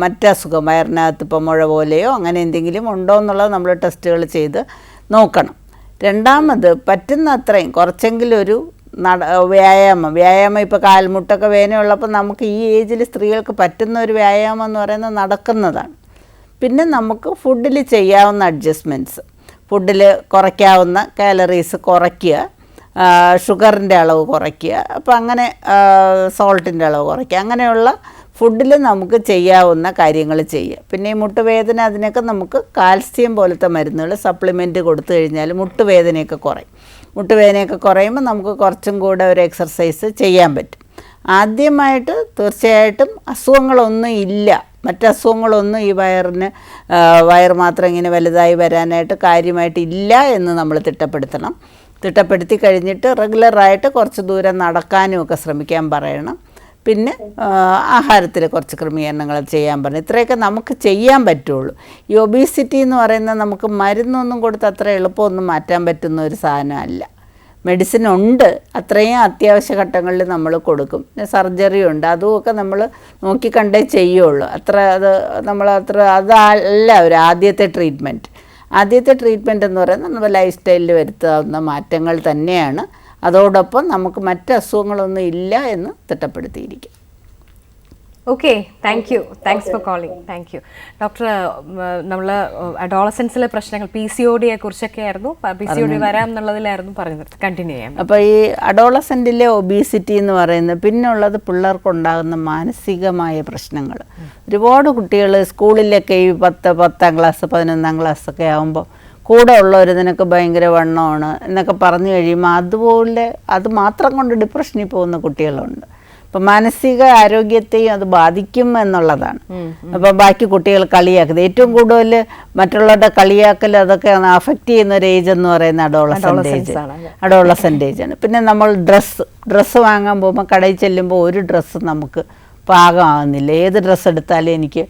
മറ്റസുഖം വയറിനകത്ത് ഇപ്പോൾ മുഴ പോലെയോ അങ്ങനെ എന്തെങ്കിലും ഉണ്ടോ എന്നുള്ളത് നമ്മൾ ടെസ്റ്റുകൾ ചെയ്ത് നോക്കണം. രണ്ടാമത് പറ്റുന്ന അത്രയും കുറച്ചെങ്കിലും ഒരു വ്യായാമം ഇപ്പോൾ കാൽമുട്ടൊക്കെ വേദനയുള്ളപ്പോൾ നമുക്ക് ഈ ഏജിൽ സ്ത്രീകൾക്ക് പറ്റുന്ന ഒരു വ്യായാമം എന്ന് പറയുന്നത് നടക്കുന്നതാണ്. പിന്നെ നമുക്ക് ഫുഡിൽ ചെയ്യാവുന്ന അഡ്ജസ്റ്റ്മെൻറ്റ്സ്, ഫുഡിൽ കുറയ്ക്കാവുന്ന കാലറീസ് കുറയ്ക്കുക, ഷുഗറിൻ്റെ അളവ് കുറയ്ക്കുക, അപ്പോൾ അങ്ങനെ സോൾട്ടിൻ്റെ അളവ് കുറയ്ക്കുക, അങ്ങനെയുള്ള ഫുഡിൽ നമുക്ക് ചെയ്യാവുന്ന കാര്യങ്ങൾ ചെയ്യുക. പിന്നെ ഈ മുട്ടുവേദന അതിനൊക്കെ നമുക്ക് കാൽസ്യം പോലത്തെ മരുന്നുകൾ സപ്ലിമെൻറ്റ് കൊടുത്തു കഴിഞ്ഞാൽ മുട്ടുവേദനയൊക്കെ കുറയും. മുട്ടുവേദനയൊക്കെ കുറയുമ്പോൾ നമുക്ക് കുറച്ചും കൂടെ ഒരു എക്സർസൈസ് ചെയ്യാൻ പറ്റും. ആദ്യമായിട്ട് തീർച്ചയായിട്ടും അസുഖങ്ങളൊന്നും ഇല്ല, മറ്റസുഖങ്ങളൊന്നും ഈ വയറ് മാത്രം ഇങ്ങനെ വലുതായി വരാനായിട്ട് കാര്യമായിട്ട് ഇല്ല എന്ന് നമ്മൾ തിട്ടപ്പെടുത്തണം. തിട്ടപ്പെടുത്തി കഴിഞ്ഞിട്ട് റെഗുലറായിട്ട് കുറച്ച് ദൂരം നടക്കാനും ഒക്കെ ശ്രമിക്കാൻ പറയണം. പിന്നെ ആഹാരത്തിൽ കുറച്ച് ക്രമീകരണങ്ങൾ ചെയ്യാൻ പറഞ്ഞു. ഇത്രയൊക്കെ നമുക്ക് ചെയ്യാൻ പറ്റുള്ളൂ. ഈ ഒബീസിറ്റി എന്ന് പറയുന്നത് നമുക്ക് മരുന്നൊന്നും കൊടുത്ത് അത്ര എളുപ്പമൊന്നും മാറ്റാൻ പറ്റുന്ന ഒരു സാധനമല്ല. മെഡിസിൻ ഉണ്ട്, അത്രയും അത്യാവശ്യ ഘട്ടങ്ങളിൽ നമ്മൾ കൊടുക്കും. പിന്നെ സർജറി ഉണ്ട്, അതുമൊക്കെ നമ്മൾ നോക്കിക്കണ്ടേ ചെയ്യുള്ളൂ. അതല്ല ഒരു ആദ്യത്തെ ട്രീറ്റ്മെൻറ്റ്. ആദ്യത്തെ ട്രീറ്റ്മെൻറ്റ് എന്ന് പറയുന്നത് നമ്മുടെ ലൈഫ് സ്റ്റൈലിൽ വരുത്താവുന്ന മാറ്റങ്ങൾ തന്നെയാണ്. അതോടൊപ്പം നമുക്ക് മറ്റ് അസുഖങ്ങളൊന്നും ഇല്ല എന്ന് തിട്ടപ്പെടുത്തിയിരിക്കും. Okay, thanks for calling. Thank you doctor. നമ്മൾ അഡോളസൻസിലെ പ്രശ്നങ്ങൾ PCOD കുറിച്ചൊക്കെ ആയിരുന്നു, PCOD വരാം എന്നുള്ളതിലായിരുന്നു പറഞ്ഞത്. കണ്ടിന്യൂ ചെയ്യാം. അപ്പോൾ ഈ അഡോളസൻറ്റിലെ ഒബീസിറ്റി എന്ന് പറയുന്നത് പിന്നുള്ളത് പിള്ളേർക്കുണ്ടാകുന്ന മാനസികമായ പ്രശ്നങ്ങൾ. ഒരുപാട് കുട്ടികൾ സ്കൂളിലൊക്കെ ഈ 10ാം ക്ലാസ് 11ാം ക്ലാസ്സൊക്കെ ആകുമ്പോൾ കൂടെ ഉള്ളവർ നിനക്ക് ഭയങ്കര വണ്ണമാണ് എന്നൊക്കെ പറഞ്ഞു കഴിയുമ്പോൾ അതുപോലെ അത് മാത്രം കൊണ്ട് ഡിപ്രഷനിൽ പോകുന്ന കുട്ടികളുണ്ട്. അപ്പം മാനസിക ആരോഗ്യത്തെയും അത് ബാധിക്കും എന്നുള്ളതാണ്. അപ്പോൾ ബാക്കി കുട്ടികൾ കളിയാക്കുന്നത് ഏറ്റവും കൂടുതൽ മറ്റുള്ളവരുടെ കളിയാക്കൽ അതൊക്കെ അഫക്റ്റ് ചെയ്യുന്ന ഒരു ഏജ് എന്ന് പറയുന്ന അഡോളസെൻ്റ് ഏജ് ആണ്. പിന്നെ നമ്മൾ ഡ്രസ്സ് വാങ്ങാൻ പോകുമ്പോൾ കടയിൽ ചെല്ലുമ്പോൾ ഒരു ഡ്രസ്സ് നമുക്ക് പാകമാകുന്നില്ല. ഏത് ഡ്രസ്സ് എടുത്താലും എനിക്ക്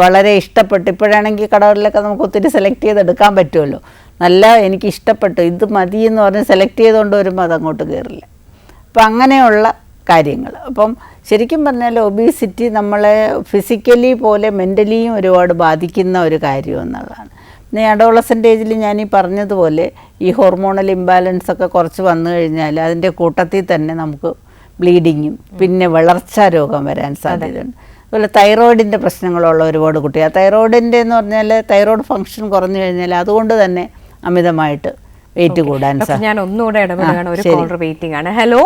വളരെ ഇഷ്ടപ്പെട്ട്, ഇപ്പോഴാണെങ്കിൽ കടകളിലൊക്കെ നമുക്ക് ഒത്തിരി സെലക്ട് ചെയ്തെടുക്കാൻ പറ്റുമല്ലോ, നല്ല എനിക്ക് ഇഷ്ടപ്പെട്ടു ഇത് മതി എന്ന് പറഞ്ഞ് സെലക്ട് ചെയ്തുകൊണ്ട് വരുമ്പോൾ അതങ്ങോട്ട് കയറില്ല. അപ്പം അങ്ങനെയുള്ള കാര്യങ്ങൾ. അപ്പം ശരിക്കും പറഞ്ഞാൽ ഒബീസിറ്റി നമ്മളെ ഫിസിക്കലി പോലെ മെൻ്റലിയും ഒരുപാട് ബാധിക്കുന്ന ഒരു കാര്യം എന്നുള്ളതാണ്. പിന്നെ അഡോളസെൻ്റ് ഏജിൽ ഞാൻ ഈ പറഞ്ഞതുപോലെ ഈ ഹോർമോണൽ ഇംബാലൻസ് ഒക്കെ കുറച്ച് വന്നു കഴിഞ്ഞാൽ അതിൻ്റെ കൂട്ടത്തിൽ തന്നെ നമുക്ക് ബ്ലീഡിങ്ങും പിന്നെ വളർച്ചാ രോഗം വരാൻ സാധ്യതയുണ്ട്. അതുപോലെ തൈറോയിഡിൻ്റെ പ്രശ്നങ്ങളുള്ള ഒരുപാട് കുട്ടികൾ, തൈറോയിഡിൻ്റെ എന്ന് പറഞ്ഞാൽ തൈറോയ്ഡ് ഫംഗ്ഷൻ കുറഞ്ഞു കഴിഞ്ഞാൽ അതുകൊണ്ട് തന്നെ അമിതമായിട്ട് വെയിറ്റ് കൂടാൻ സാധിക്കും. ഞാൻ ഒന്നുകൂടെ ഇടപെടുകയാണ്, ഒരു കോളർ വെയിറ്റിംഗ് ആണ്. ഹലോ,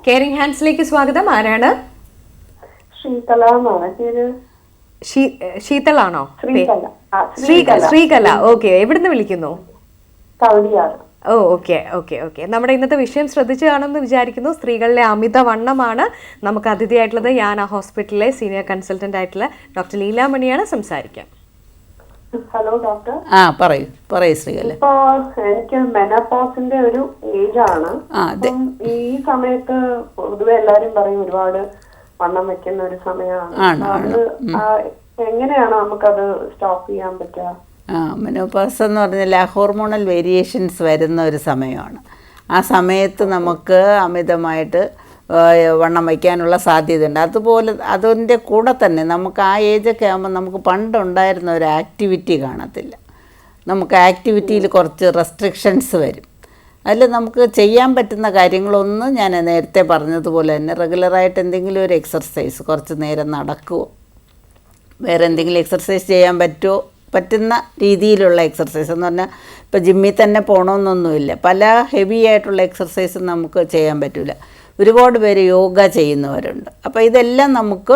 കെയറിംഗ് ഹാൻഡ്സിലേക്ക് സ്വാഗതം. ആരാണ്? ശീതളാണോ? ശ്രീകല. ഓക്കെ, എവിടുന്ന് വിളിക്കുന്നു? ഓ, ഓക്കെ ഓക്കെ ഓക്കെ. നമ്മുടെ ഇന്നത്തെ വിഷയം ശ്രദ്ധിച്ചു കാണുമെന്ന് വിചാരിക്കുന്നു. സ്ത്രീകളിലെ അമിതവണ്ണമാണ്. നമുക്ക് അതിഥിയായിട്ടുള്ളത് യാന ഹോസ്പിറ്റലിലെ സീനിയർ കൺസൾട്ടന്റ് ആയിട്ടുള്ള ഡോക്ടർ ലീലാമണിയാണ്. സംസാരിക്കാം. Hello doctor. പറയൂ ശ്രീകല. ഇപ്പോ എനിക്ക് മെനോപോസിന്റെ ഒരു ഏജ് ആണ്. ഈ സമയത്ത് പൊതുവെ എല്ലാരും പറയും ഒരുപാട് വണ്ണം വെക്കുന്ന ഒരു സമയമാണ്. അത് എങ്ങനെയാണ് നമുക്കത് സ്റ്റോപ്പ് ചെയ്യാൻ പറ്റുക? മെനോപോസ് എന്ന് പറഞ്ഞാൽ ഹോർമോണൽ വേരിയേഷൻസ് വരുന്ന ഒരു സമയമാണ്. ആ സമയത്ത് നമുക്ക് അമിതമായിട്ട് വണ്ണം വയ്ക്കാനുള്ള സാധ്യതയുണ്ട്. അതുപോലെ അതിൻ്റെ കൂടെ തന്നെ നമുക്ക് ആ ഏജൊക്കെ ആകുമ്പോൾ നമുക്ക് പണ്ടുണ്ടായിരുന്ന ഒരു ആക്ടിവിറ്റി കാണത്തില്ല. നമുക്ക് ആക്ടിവിറ്റിയിൽ കുറച്ച് റെസ്ട്രിക്ഷൻസ് വരും. അതിൽ നമുക്ക് ചെയ്യാൻ പറ്റുന്ന കാര്യങ്ങളൊന്നും ഞാൻ നേരത്തെ പറഞ്ഞതുപോലെ തന്നെ റെഗുലറായിട്ട് എന്തെങ്കിലും ഒരു എക്സർസൈസ്, കുറച്ച് നേരം നടക്കുമോ, വേറെ എന്തെങ്കിലും എക്സർസൈസ് ചെയ്യാൻ പറ്റുന്ന രീതിയിലുള്ള എക്സർസൈസ് എന്ന് പറഞ്ഞാൽ ഇപ്പോൾ ജിമ്മിൽ തന്നെ പോകണമെന്നൊന്നുമില്ല. പല ഹെവി ആയിട്ടുള്ള എക്സർസൈസും നമുക്ക് ചെയ്യാൻ പറ്റില്ല. ഒരുപാട് പേര് യോഗ ചെയ്യുന്നവരുണ്ട്. അപ്പോൾ ഇതെല്ലാം നമുക്ക്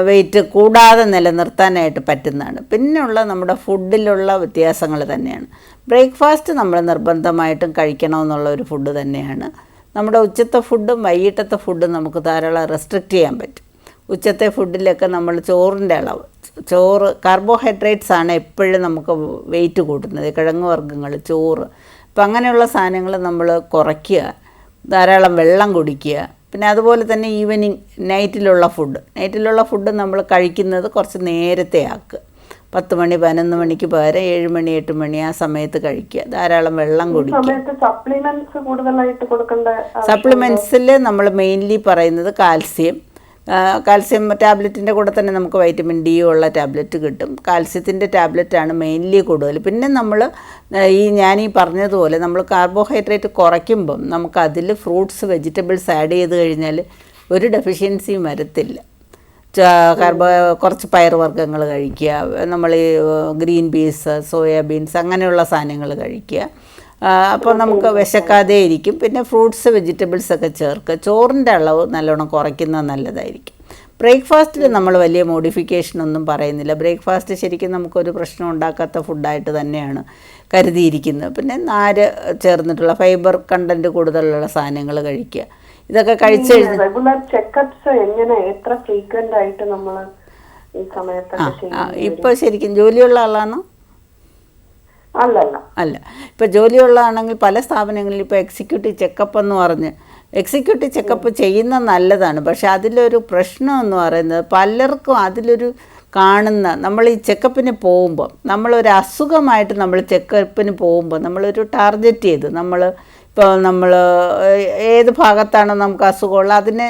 വെയിറ്റ് കൂടാതെ നിലനിർത്താനായിട്ട് പറ്റുന്നതാണ്. പിന്നെയുള്ള നമ്മുടെ ഫുഡിലുള്ള വ്യത്യാസങ്ങൾ തന്നെയാണ്. ബ്രേക്ക്ഫാസ്റ്റ് നമ്മൾ നിർബന്ധമായിട്ടും കഴിക്കണമെന്നുള്ള ഒരു ഫുഡ് തന്നെയാണ്. നമ്മുടെ ഉച്ചത്തെ ഫുഡും വൈകിട്ടത്തെ ഫുഡും നമുക്ക് ധാരാളം റെസ്ട്രിക്റ്റ് ചെയ്യാൻ പറ്റും. ഉച്ചത്തെ ഫുഡിലൊക്കെ നമ്മൾ ചോറിൻ്റെ അളവ്, കാർബോഹൈഡ്രേറ്റ്സ് ആണ് എപ്പോഴും നമുക്ക് വെയിറ്റ് കൂട്ടുന്നത്, കിഴങ്ങ് വർഗ്ഗങ്ങൾ, ചോറ്. അപ്പം അങ്ങനെയുള്ള സാധനങ്ങൾ നമ്മൾ കുറയ്ക്കുക, ധാരാളം വെള്ളം കുടിക്കുക. പിന്നെ അതുപോലെ തന്നെ ഈവനിങ് നൈറ്റിലുള്ള ഫുഡ് നമ്മൾ കഴിക്കുന്നത് കുറച്ച് നേരത്തെ ആക്കുക. 10 മണി 11 മണിക്ക് പകരം 7 മണി 8 മണി ആ സമയത്ത് കഴിക്കുക. ധാരാളം വെള്ളം കുടിക്കുക. സപ്ലിമെൻറ്റ്സിൽ നമ്മൾ മെയിൻലി പറയുന്നത് കാൽസ്യം ടാബ്ലറ്റിൻ്റെ കൂടെ തന്നെ നമുക്ക് വൈറ്റമിൻ ഡി ഉള്ള ടാബ്ലറ്റ് കിട്ടും. കാൽസ്യത്തിൻ്റെ ടാബ്ലറ്റാണ് മെയിൻലി കൂടുതൽ. പിന്നെ നമ്മൾ ഞാനീ പറഞ്ഞതുപോലെ നമ്മൾ കാർബോഹൈഡ്രേറ്റ് കുറയ്ക്കുമ്പം നമുക്ക് അതിൽ ഫ്രൂട്ട്സ്, വെജിറ്റബിൾസ് ആഡ് ചെയ്ത് കഴിഞ്ഞാൽ ഒരു ഡെഫിഷ്യൻസിയും വരത്തില്ല. കുറച്ച് പയറുവർഗ്ഗങ്ങൾ കഴിക്കുക, നമ്മൾ ഗ്രീൻ പീസ്, സോയാബീൻസ് അങ്ങനെയുള്ള സാധനങ്ങൾ കഴിക്കുക. അപ്പോൾ നമുക്ക് വിശക്കാതെ ഇരിക്കും. പിന്നെ ഫ്രൂട്ട്സ്, വെജിറ്റബിൾസ് ഒക്കെ ചേർക്കുക. ചോറിൻ്റെ അളവ് നല്ലോണം കുറയ്ക്കുന്നത് നല്ലതായിരിക്കും. ബ്രേക്ക്ഫാസ്റ്റിൽ നമ്മൾ വലിയ മോഡിഫിക്കേഷനൊന്നും പറയുന്നില്ല. ബ്രേക്ക്ഫാസ്റ്റ് ശരിക്കും നമുക്കൊരു പ്രശ്നം ഉണ്ടാക്കാത്ത ഫുഡായിട്ട് തന്നെയാണ് കരുതിയിരിക്കുന്നത്. പിന്നെ നാര് ചേർന്നിട്ടുള്ള ഫൈബർ കണ്ടൻറ്റ് കൂടുതലുള്ള സാധനങ്ങൾ കഴിക്കുക. ഇതൊക്കെ കഴിച്ചു കഴിഞ്ഞാൽ ഇപ്പോൾ ശരിക്കും ജോലിയുള്ള ആളാണോ? അല്ല. ഇപ്പോൾ ജോലിയുള്ളതാണെങ്കിൽ പല സ്ഥാപനങ്ങളിൽ ഇപ്പോൾ എക്സിക്യൂട്ടീവ് ചെക്കപ്പ് എന്ന് പറഞ്ഞ് എക്സിക്യൂട്ടീവ് ചെക്കപ്പ് ചെയ്യുന്നത് നല്ലതാണ്. പക്ഷേ അതിലൊരു പ്രശ്നം എന്ന് പറയുന്നത് പലർക്കും അതിലൊരു കാണുന്ന, നമ്മൾ ഈ ചെക്കപ്പിന് പോകുമ്പോൾ നമ്മളൊരു അസുഖമായിട്ട് നമ്മൾ ചെക്കപ്പിന് പോകുമ്പോൾ നമ്മളൊരു ടാർഗറ്റ് ചെയ്ത് നമ്മൾ ഏത് ഭാഗത്താണോ നമുക്ക് അസുഖമുള്ളത് അതിനെ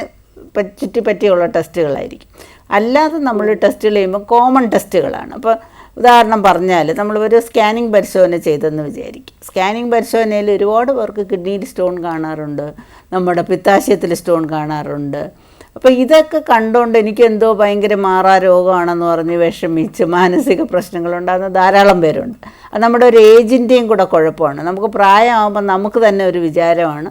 ചുറ്റിപ്പറ്റിയുള്ള ടെസ്റ്റുകളായിരിക്കും. അല്ലാതെ നമ്മൾ ടെസ്റ്റുകൾ ചെയ്യുമ്പോൾ കോമൺ ടെസ്റ്റുകളാണ്. അപ്പോൾ ഉദാഹരണം പറഞ്ഞാൽ നമ്മളൊരു സ്കാനിങ് പരിശോധന ചെയ്തെന്ന് വിചാരിക്കും. സ്കാനിങ് പരിശോധനയിൽ ഒരുപാട് പേർക്ക് കിഡ്നിയിൽ സ്റ്റോൺ കാണാറുണ്ട്, നമ്മുടെ പിത്താശയത്തിൽ സ്റ്റോൺ കാണാറുണ്ട്. അപ്പോൾ ഇതൊക്കെ കണ്ടുകൊണ്ട് എനിക്കെന്തോ ഭയങ്കര രോഗമാണെന്ന് പറഞ്ഞ് വിഷമിച്ച് മാനസിക പ്രശ്നങ്ങളുണ്ടാകുന്ന ധാരാളം പേരുണ്ട്. അത് നമ്മുടെ ഒരു ഏജിൻ്റെയും കൂടെ കുഴപ്പമാണ്. നമുക്ക് പ്രായമാകുമ്പോൾ നമുക്ക് തന്നെ ഒരു വിചാരമാണ്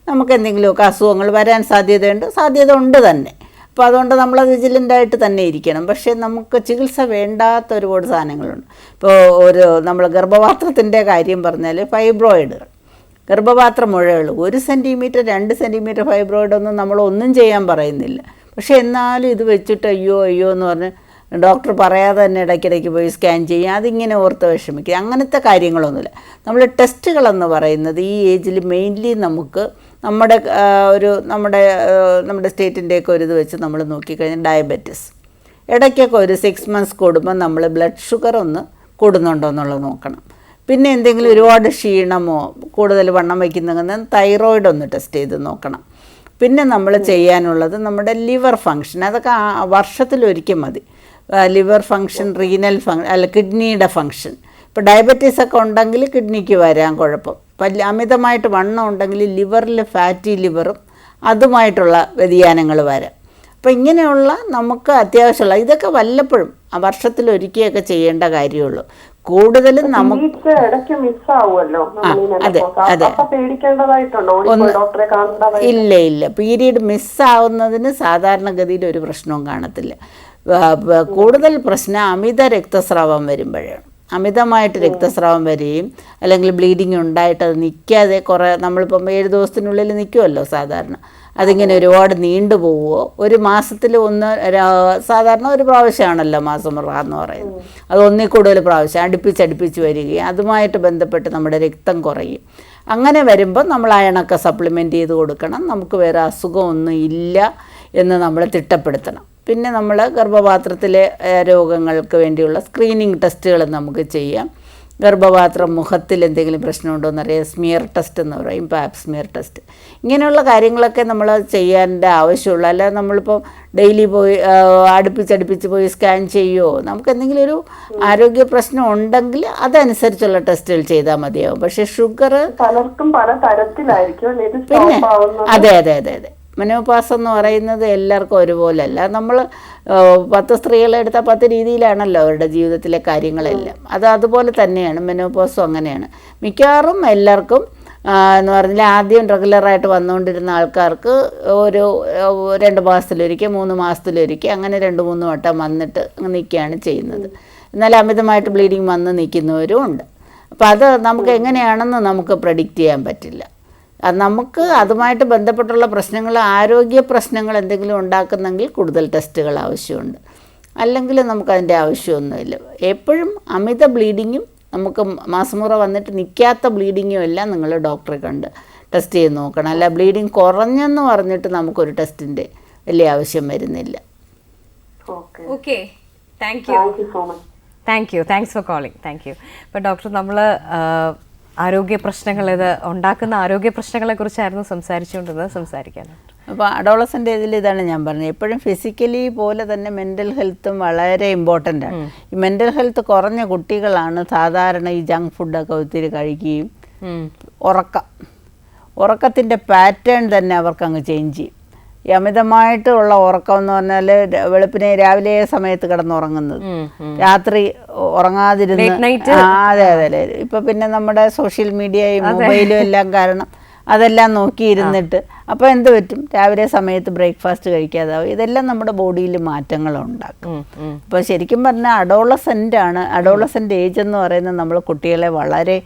നമുക്ക് എന്തെങ്കിലുമൊക്കെ അസുഖങ്ങൾ വരാൻ സാധ്യത ഉണ്ട് തന്നെ. അപ്പോൾ അതുകൊണ്ട് നമ്മൾ വിജിലൻ്റായിട്ട് തന്നെ ഇരിക്കണം. പക്ഷേ നമുക്ക് ചികിത്സ വേണ്ടാത്ത ഒരുപാട് സാധനങ്ങളുണ്ട്. ഇപ്പോൾ നമ്മൾ ഗർഭപാത്രത്തിൻ്റെ കാര്യം പറഞ്ഞാൽ ഗർഭപാത്ര മുഴകൾ 1 സെൻറ്റിമീറ്റർ 2 സെൻറ്റിമീറ്റർ ഫൈബ്രോയിഡ് ഒന്നും നമ്മളൊന്നും ചെയ്യാൻ പറയുന്നില്ല. പക്ഷേ എന്നാലും ഇത് വെച്ചിട്ട് അയ്യോ അയ്യോ എന്ന് പറഞ്ഞ് ഡോക്ടർ പറയാതെ തന്നെ ഇടയ്ക്കിടയ്ക്ക് പോയി സ്കാൻ ചെയ്യുക, അതിങ്ങനെ ഓർത്ത് വിഷമിക്കുക, അങ്ങനത്തെ കാര്യങ്ങളൊന്നുമില്ല. നമ്മൾ ടെസ്റ്റുകളെന്ന് പറയുന്നത് ഈ ഏജിൽ മെയിൻലി നമുക്ക് നമ്മുടെ നമ്മുടെ സ്റ്റേറ്റിൻ്റെയൊക്കെ ഒരു ഇത് വെച്ച് നമ്മൾ നോക്കിക്കഴിഞ്ഞാൽ ഡയബറ്റിസ് ഇടയ്ക്കൊക്കെ ഒരു 6 months കൂടുമ്പോൾ നമ്മൾ ബ്ലഡ് ഷുഗർ ഒന്ന് കൂടുന്നുണ്ടോ എന്നുള്ളത് നോക്കണം. പിന്നെ എന്തെങ്കിലും ഒരുപാട് ക്ഷീണമോ കൂടുതൽ വണ്ണം വയ്ക്കുന്നെങ്കിൽ തൈറോയിഡ് ഒന്ന് ടെസ്റ്റ് ചെയ്ത് നോക്കണം. പിന്നെ നമ്മൾ ചെയ്യാനുള്ളത് നമ്മുടെ ലിവർ ഫങ്ഷൻ, അതൊക്കെ വർഷത്തിലൊരിക്കൽ മതി. ലിവർ ഫങ്ഷൻ, റീനൽ കിഡ്നിയുടെ ഫങ്ഷൻ. ഇപ്പോൾ ഡയബറ്റീസ് ഒക്കെ ഉണ്ടെങ്കിൽ കിഡ്നിക്ക് വരാൻ കുഴപ്പം. അമിതമായിട്ട് വണ്ണം ഉണ്ടെങ്കിൽ ലിവറിൽ ഫാറ്റി ലിവറും അതുമായിട്ടുള്ള വ്യതിയാനങ്ങൾ വരാം. അപ്പോൾ ഇങ്ങനെയുള്ള നമുക്ക് അത്യാവശ്യമുള്ള ഇതൊക്കെ വല്ലപ്പോഴും വർഷത്തിലൊരിക്കലൊക്കെ ചെയ്യേണ്ട കാര്യമുള്ളൂ. കൂടുതലും നമുക്ക് ഇല്ല പീരീഡ് മിസ്സാവുന്നതിന് സാധാരണഗതിയിൽ ഒരു പ്രശ്നവും കാണത്തില്ല. കൂടുതൽ പ്രശ്നം അമിത രക്തസ്രാവം വരുമ്പോഴാണ്. അമിതമായിട്ട് രക്തസ്രാവം വരികയും അല്ലെങ്കിൽ ബ്ലീഡിങ് ഉണ്ടായിട്ട് അത് നിൽക്കാതെ കുറേ നമ്മളിപ്പം 7 ദിവസത്തിനുള്ളിൽ നിൽക്കുമല്ലോ സാധാരണ, അതിങ്ങനെ ഒരുപാട് നീണ്ടു പോവുമോ, ഒരു മാസത്തിൽ സാധാരണ ഒരു പ്രാവശ്യമാണല്ലോ മാസമുറ എന്ന് പറയുന്നത്, അത് ഒന്നിൽ കൂടുതൽ പ്രാവശ്യം അടുപ്പിച്ചടുപ്പിച്ച് വരികയും അതുമായിട്ട് ബന്ധപ്പെട്ട് നമ്മുടെ രക്തം കുറയും. അങ്ങനെ വരുമ്പോൾ നമ്മൾ അയണൊക്കെ സപ്ലിമെൻറ്റ് ചെയ്ത് കൊടുക്കണം. നമുക്ക് വേറെ അസുഖമൊന്നും ഇല്ല എന്ന് നമ്മൾ തിട്ടപ്പെടുത്തണം. പിന്നെ നമ്മൾ ഗർഭപാത്രത്തിലെ രോഗങ്ങൾക്ക് വേണ്ടിയുള്ള സ്ക്രീനിങ് ടെസ്റ്റുകൾ നമുക്ക് ചെയ്യാം. ഗർഭപാത്രം മുഖത്തിൽ എന്തെങ്കിലും പ്രശ്നമുണ്ടോ എന്നറിയാം, സ്മിയർ ടെസ്റ്റ് എന്ന് പറയും, പാപ്പ് സ്മിയർ ടെസ്റ്റ്. ഇങ്ങനെയുള്ള കാര്യങ്ങളൊക്കെ നമ്മൾ ചെയ്യേണ്ട ആവശ്യമുള്ളൂ. അല്ലാതെ നമ്മളിപ്പോൾ ഡെയിലി പോയി അടുപ്പിച്ചടുപ്പിച്ച് പോയി സ്കാൻ ചെയ്യുമോ, നമുക്ക് എന്തെങ്കിലും ഒരു ആരോഗ്യ പ്രശ്നം ഉണ്ടെങ്കിൽ അതനുസരിച്ചുള്ള ടെസ്റ്റുകൾ ചെയ്താൽ മതിയാവും. പക്ഷേ ഷുഗർ പലർക്കും പല തരത്തിലായിരിക്കും. പിന്നെ അതെ അതെ അതെ അതെ മെനോപാസ് എന്ന് പറയുന്നത് എല്ലാവർക്കും ഒരുപോലെയല്ല. നമ്മൾ 10 സ്ത്രീകളെ എടുത്താൽ 10 രീതിയിലാണല്ലോ അവരുടെ ജീവിതത്തിലെ കാര്യങ്ങളെല്ലാം. അതുപോലെ തന്നെയാണ് മെനോപാസും അങ്ങനെയാണ്. മിക്കവാറും എല്ലാവർക്കും എന്ന് പറഞ്ഞാൽ ആദ്യം റെഗുലറായിട്ട് വന്നുകൊണ്ടിരുന്ന ആൾക്കാർക്ക് ഒരു 2 മാസത്തിലൊരിക്കൽ 3 മാസത്തിലൊരിക്കൽ അങ്ങനെ 2-3 വട്ടം വന്നിട്ട് നിൽക്കുകയാണ് ചെയ്യുന്നത്. എന്നാൽ അമിതമായിട്ട് ബ്ലീഡിങ് വന്ന് നിൽക്കുന്നവരും ഉണ്ട്. അപ്പോൾ അത് നമുക്ക് എങ്ങനെയാണെന്ന് നമുക്ക് പ്രെഡിക്റ്റ് ചെയ്യാൻ പറ്റില്ല. നമുക്ക് അതുമായിട്ട് ബന്ധപ്പെട്ടുള്ള പ്രശ്നങ്ങൾ, ആരോഗ്യ പ്രശ്നങ്ങൾ എന്തെങ്കിലും ഉണ്ടാക്കുന്നെങ്കിൽ കൂടുതൽ ടെസ്റ്റുകൾ ആവശ്യമുണ്ട്. അല്ലെങ്കിൽ നമുക്കതിൻ്റെ ആവശ്യമൊന്നുമില്ല. എപ്പോഴും അമിത ബ്ലീഡിങ്ങും നമുക്ക് മാസമുറ വന്നിട്ട് നിൽക്കാത്ത ബ്ലീഡിങ്ങും എല്ലാം നിങ്ങൾ ഡോക്ടറെ കണ്ട് ടെസ്റ്റ് ചെയ്ത് നോക്കണം. അല്ല ബ്ലീഡിങ് കുറഞ്ഞെന്ന് പറഞ്ഞിട്ട് നമുക്കൊരു ടെസ്റ്റിൻ്റെ വലിയ ആവശ്യം വരുന്നില്ല. Okay, thank you thanks for calling. Thank U. ഇപ്പോൾ ഡോക്ടർ, നമ്മൾ ആരോഗ്യ പ്രശ്നങ്ങൾ, ഇത് ഉണ്ടാക്കുന്ന ആരോഗ്യ പ്രശ്നങ്ങളെ കുറിച്ചായിരുന്നു സംസാരിക്കാൻ. അപ്പോൾ അഡോളസൻ്റ് ഏജിൽ ഇതാണ് ഞാൻ പറഞ്ഞത്, എപ്പോഴും ഫിസിക്കലി പോലെ തന്നെ മെൻ്റൽ ഹെൽത്തും വളരെ ഇമ്പോർട്ടൻ്റ് ആണ്. ഈ മെൻ്റൽ ഹെൽത്ത് കുറഞ്ഞ കുട്ടികളാണ് സാധാരണ ഈ ജങ്ക് ഫുഡൊക്കെ ഒത്തിരി കഴിക്കുകയും ഉറക്കത്തിൻ്റെ പാറ്റേൺ തന്നെ അവർക്കങ്ങ് ചേഞ്ച് ചെയ്യും. ഈ അമിതമായിട്ടുള്ള ഉറക്കം എന്ന് പറഞ്ഞാൽ വെളുപ്പിനെ രാവിലെ സമയത്ത് കിടന്നുറങ്ങുന്നത്, രാത്രി ഉറങ്ങാതിരുന്ന്, അതെ അതെ അതെ. ഇപ്പം പിന്നെ നമ്മുടെ സോഷ്യൽ മീഡിയയും മൊബൈലും എല്ലാം കാരണം അതെല്ലാം നോക്കിയിരുന്നിട്ട് അപ്പോൾ എന്ത് പറ്റും, രാവിലെ സമയത്ത് ബ്രേക്ക്ഫാസ്റ്റ് കഴിക്കാതാവും. ഇതെല്ലാം നമ്മുടെ ബോഡിയിൽ മാറ്റങ്ങളുണ്ടാക്കും. അപ്പോൾ ശരിക്കും പറഞ്ഞാൽ അഡോളസെൻ്റ് ഏജ് എന്ന് പറയുന്നത് നമ്മൾ കുട്ടികളെ വളരെ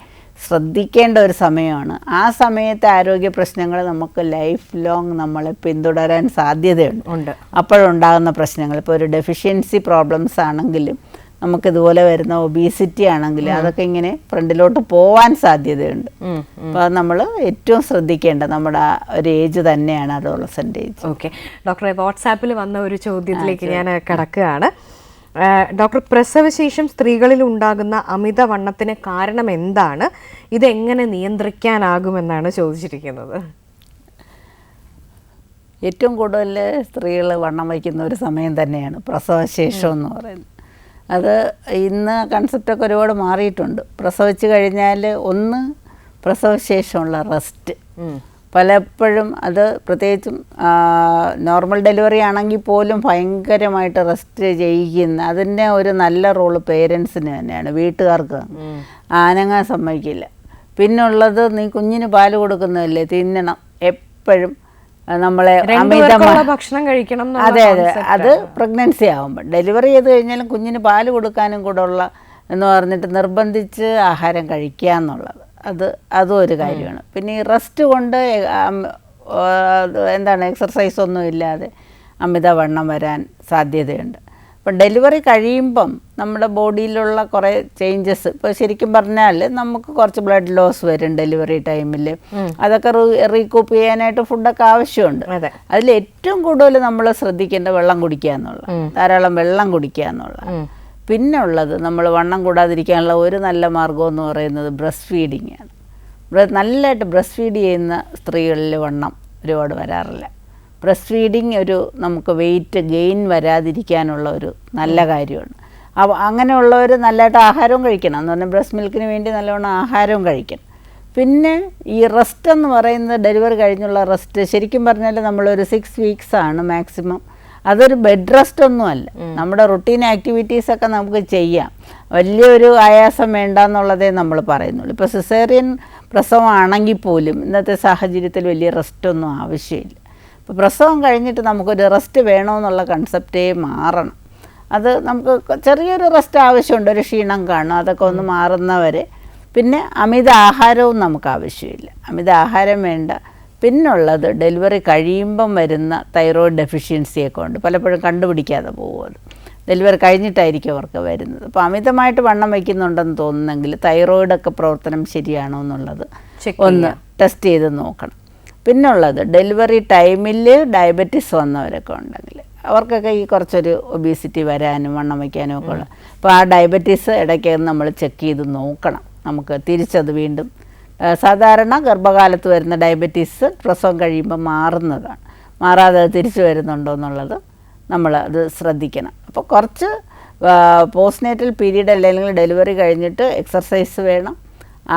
ശ്രദ്ധിക്കേണ്ട ഒരു സമയമാണ്. ആ സമയത്തെ ആരോഗ്യ പ്രശ്നങ്ങൾ നമുക്ക് ലൈഫ് ലോങ് നമ്മളെ പിന്തുടരാൻ സാധ്യതയുണ്ട്. അപ്പോഴുണ്ടാകുന്ന പ്രശ്നങ്ങൾ, ഇപ്പോൾ ഒരു ഡെഫിഷ്യൻസി പ്രോബ്ലംസ് ആണെങ്കിലും നമുക്കിതുപോലെ വരുന്ന ഒബീസിറ്റി ആണെങ്കിലും അതൊക്കെ ഇങ്ങനെ ഫ്രണ്ടിലോട്ട് പോവാൻ സാധ്യതയുണ്ട്. അപ്പോൾ അത് നമ്മൾ ഏറ്റവും ശ്രദ്ധിക്കേണ്ട നമ്മുടെ ഒരു ഏജ് തന്നെയാണ് അഡോളസെൻ്റ് ഏജ്. ഓക്കെ ഡോക്ടറെ, വാട്സാപ്പിൽ വന്ന ഒരു ചോദ്യത്തിലേക്ക് ഞാൻ കടക്കുകയാണ്. ഡോക്ടർ, പ്രസവശേഷം സ്ത്രീകളിൽ ഉണ്ടാകുന്ന അമിതവണ്ണത്തിന് കാരണം എന്താണ്? ഇതെങ്ങനെ നിയന്ത്രിക്കാനാകുമെന്നാണ് ചോദിച്ചിരിക്കുന്നത്. ഏറ്റവും കൂടുതൽ സ്ത്രീകൾ വണ്ണം വയ്ക്കുന്ന ഒരു സമയം തന്നെയാണ് പ്രസവശേഷം എന്ന് പറയുന്നത്. അത് ഇന്ന് കൺസെപ്റ്റൊക്കെ ഒരുപാട് മാറിയിട്ടുണ്ട്. പ്രസവിച്ച് കഴിഞ്ഞാൽ പ്രസവശേഷമുള്ള റെസ്റ്റ്, പലപ്പോഴും അത് പ്രത്യേകിച്ചും നോർമൽ ഡെലിവറി ആണെങ്കിൽ പോലും ഭയങ്കരമായിട്ട് റെസ്റ്റ് ചെയ്യിക്കുന്ന, അതിൻ്റെ ഒരു നല്ല റോള് പേരൻസിന് തന്നെയാണ്, വീട്ടുകാർക്ക് അനങ്ങാൻ സമ്മതിക്കില്ല. പിന്നുള്ളത് നീ കുഞ്ഞിന് പാല് കൊടുക്കുന്നതല്ലേ, തിന്നണം എപ്പോഴും, നമ്മളെ ഭക്ഷണം കഴിക്കണം. അതെ അതെ, അത് പ്രഗ്നൻസി ആകുമ്പോൾ. ഡെലിവറി ചെയ്ത് കഴിഞ്ഞാലും കുഞ്ഞിന് പാല് കൊടുക്കാനും കൂടെ ഉള്ള എന്ന് പറഞ്ഞിട്ട് നിർബന്ധിച്ച് ആഹാരം കഴിക്കുക എന്നുള്ളത് അതും ഒരു കാര്യമാണ്. പിന്നെ ഈ റെസ്റ്റ് കൊണ്ട് എന്താണ് എക്സർസൈസ് ഒന്നും ഇല്ലാതെ അമിതവണ്ണം വരാൻ സാധ്യതയുണ്ട്. അപ്പം ഡെലിവറി കഴിയുമ്പം നമ്മുടെ ബോഡിയിലുള്ള കുറേ ചേഞ്ചസ്, ഇപ്പോൾ ശരിക്കും പറഞ്ഞാൽ നമുക്ക് കുറച്ച് ബ്ലഡ് ലോസ് വരും ഡെലിവറി ടൈമിൽ. അതൊക്കെ റീകൂപ്പ് ചെയ്യാനായിട്ട് ഫുഡൊക്കെ ആവശ്യമുണ്ട്. അതിൽ ഏറ്റവും കൂടുതൽ നമ്മൾ ശ്രദ്ധിക്കേണ്ട വെള്ളം കുടിക്കുക എന്നുള്ള, ധാരാളം വെള്ളം കുടിക്കുക എന്നുള്ള. പിന്നെ ഉള്ളത് നമ്മൾ വണ്ണം കൂടാതിരിക്കാനുള്ള ഒരു നല്ല മാർഗ്ഗം എന്ന് പറയുന്നത് ബ്രസ്റ്റ് ഫീഡിങ് ആണ്. നല്ലതായിട്ട് ബ്രസ്റ്റ് ഫീഡ് ചെയ്യുന്ന സ്ത്രീകളിൽ വണ്ണം ഒരുപാട് വരാറില്ല. ബ്രസ്റ്റ് ഫീഡിങ് ഒരു നമുക്ക് വെയിറ്റ് ഗെയിൻ വരാതിരിക്കാനുള്ള ഒരു നല്ല കാര്യമാണ്. അപ്പോൾ അങ്ങനെയുള്ളവർ നല്ലതായിട്ട് ആഹാരവും കഴിക്കണം എന്ന് പറഞ്ഞാൽ ബ്രസ്റ്റ് മിൽക്കിന് വേണ്ടി നല്ലവണ്ണം ആഹാരവും കഴിക്കണം. പിന്നെ ഈ റെസ്റ്റ് എന്ന് പറയുന്നത് ഡെലിവറി കഴിഞ്ഞുള്ള റെസ്റ്റ് ശരിക്കും പറഞ്ഞാൽ നമ്മളൊരു 6 വീക്സാണ് മാക്സിമം. അതൊരു ബെഡ് റെസ്റ്റ് ഒന്നുമല്ല, നമ്മുടെ റുട്ടീൻ ആക്ടിവിറ്റീസൊക്കെ നമുക്ക് ചെയ്യാം. വലിയൊരു ആയാസം വേണ്ട എന്നുള്ളതേ നമ്മൾ പറയുന്നുള്ളൂ. ഇപ്പോൾ സിസേറിയൻ പ്രസവമാണെങ്കിൽ പോലും ഇന്നത്തെ സാഹചര്യത്തിൽ വലിയ റെസ്റ്റൊന്നും ആവശ്യമില്ല. ഇപ്പോൾ പ്രസവം കഴിഞ്ഞിട്ട് നമുക്കൊരു റെസ്റ്റ് വേണമെന്നുള്ള കൺസെപ്റ്റേ മാറണം. അത് നമുക്ക് ചെറിയൊരു റെസ്റ്റ് ആവശ്യമുണ്ട്, ഒരു ക്ഷീണം കാണും, അതൊക്കെ ഒന്ന് മാറുന്നവരെ. പിന്നെ അമിത ആഹാരവും നമുക്ക് ആവശ്യമില്ല, അമിത ആഹാരം വേണ്ട. പിന്നുള്ളത് ഡെലിവറി കഴിയുമ്പം വരുന്ന തൈറോയ്ഡ് ഡെഫിഷ്യൻസിയൊക്കെ ഉണ്ട്, പലപ്പോഴും കണ്ടുപിടിക്കാതെ പോകും. അത് ഡെലിവറി കഴിഞ്ഞിട്ടായിരിക്കും അവർക്ക് വരുന്നത്. അപ്പോൾ അമിതമായിട്ട് വണ്ണം വയ്ക്കുന്നുണ്ടെന്ന് തോന്നുന്നെങ്കിൽ തൈറോയ്ഡൊക്കെ പ്രവർത്തനം ശരിയാണോ എന്നുള്ളത് ഒന്ന് ടെസ്റ്റ് ചെയ്ത് നോക്കണം. പിന്നുള്ളത് ഡെലിവറി ടൈമിൽ ഡയബറ്റിസ് വന്നവരൊക്കെ ഉണ്ടെങ്കിൽ അവർക്കൊക്കെ ഈ കുറച്ചൊരു ഒബീസിറ്റി വരാനും വണ്ണം വയ്ക്കാനും ഒക്കെ ഉള്ളത്. അപ്പോൾ ആ ഡയബറ്റീസ് ഇടയ്ക്ക് നമ്മൾ ചെക്ക് ചെയ്ത് നോക്കണം. നമുക്ക് തിരിച്ചത് വീണ്ടും സാധാരണ ഗർഭകാലത്ത് വരുന്ന ഡയബറ്റീസ് പ്രസവം കഴിയുമ്പോൾ മാറുന്നതാണ്. മാറാതെ തിരിച്ചു വരുന്നുണ്ടോ എന്നുള്ളത് നമ്മൾ അത് ശ്രദ്ധിക്കണം. അപ്പോൾ കുറച്ച് പോസ്റ്റ്നേറ്റൽ പീരീഡ് അല്ലെങ്കിൽ ഡെലിവറി കഴിഞ്ഞിട്ട് എക്സർസൈസ് വേണം,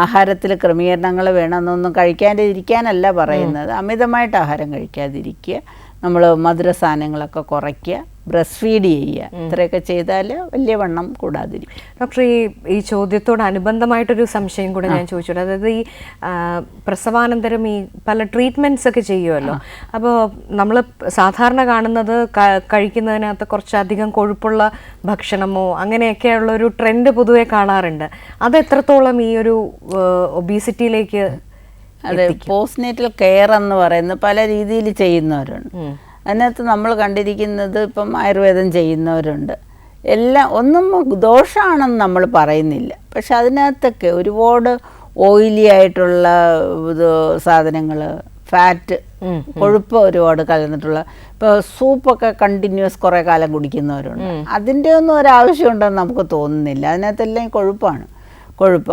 ആഹാരത്തിൽ ക്രമീകരണങ്ങൾ വേണം. എന്നൊന്നും കഴിക്കാതിരിക്കാനല്ല പറയുന്നത്, അമിതമായിട്ട് ആഹാരം കഴിക്കാതിരിക്കുക, നമ്മൾ മധുര സാധനങ്ങളൊക്കെ കുറയ്ക്കുക, ബ്രസ്റ്റ് ഫീഡ് ചെയ്യുക. ഇത്രയൊക്കെ ചെയ്താൽ വലിയ വണ്ണം കൂടാതിരിക്കും. ഡോക്ടർ, ഈ ചോദ്യത്തോട് അനുബന്ധമായിട്ടൊരു സംശയം കൂടെ ഞാൻ ചോദിച്ചോട്ടെ. അതായത് ഈ പ്രസവാനന്തരം ഈ പല ട്രീറ്റ്മെൻറ്റ്സ് ഒക്കെ ചെയ്യുമല്ലോ. അപ്പോൾ നമ്മൾ സാധാരണ കാണുന്നത് കഴിക്കുന്നതിനകത്ത് കുറച്ചധികം കൊഴുപ്പുള്ള ഭക്ഷണമോ അങ്ങനെയൊക്കെയുള്ള ഒരു ട്രെൻഡ് പൊതുവെ കാണാറുണ്ട്. അത് എത്രത്തോളം ഈ ഒരു ഒബീസിറ്റിയിലേക്ക്? അതെ, പോസ്റ്റ്നേറ്റൽ കെയർ എന്ന് പറയുന്നത് പല രീതിയിൽ ചെയ്യുന്നവരുണ്ട്. അതിനകത്ത് നമ്മൾ കണ്ടിരിക്കുന്നത് ഇപ്പം ആയുർവേദം ചെയ്യുന്നവരുണ്ട്. എല്ലാം ഒന്നും ദോഷമാണെന്ന് നമ്മൾ പറയുന്നില്ല, പക്ഷെ അതിനകത്തൊക്കെ ഒരുപാട് ഓയിലി ആയിട്ടുള്ള സാധനങ്ങൾ, ഫാറ്റ്, കൊഴുപ്പ് ഒരുപാട് കലർന്നിട്ടുള്ള, ഇപ്പോൾ സൂപ്പൊക്കെ കണ്ടിന്യൂസ് കുറേ കാലം കുടിക്കുന്നവരുണ്ട്. അതിൻ്റെ ഒന്നും ഒരാവശ്യമുണ്ടെന്ന് നമുക്ക് തോന്നുന്നില്ല. അതിനകത്തെല്ലാം കൊഴുപ്പാണ്.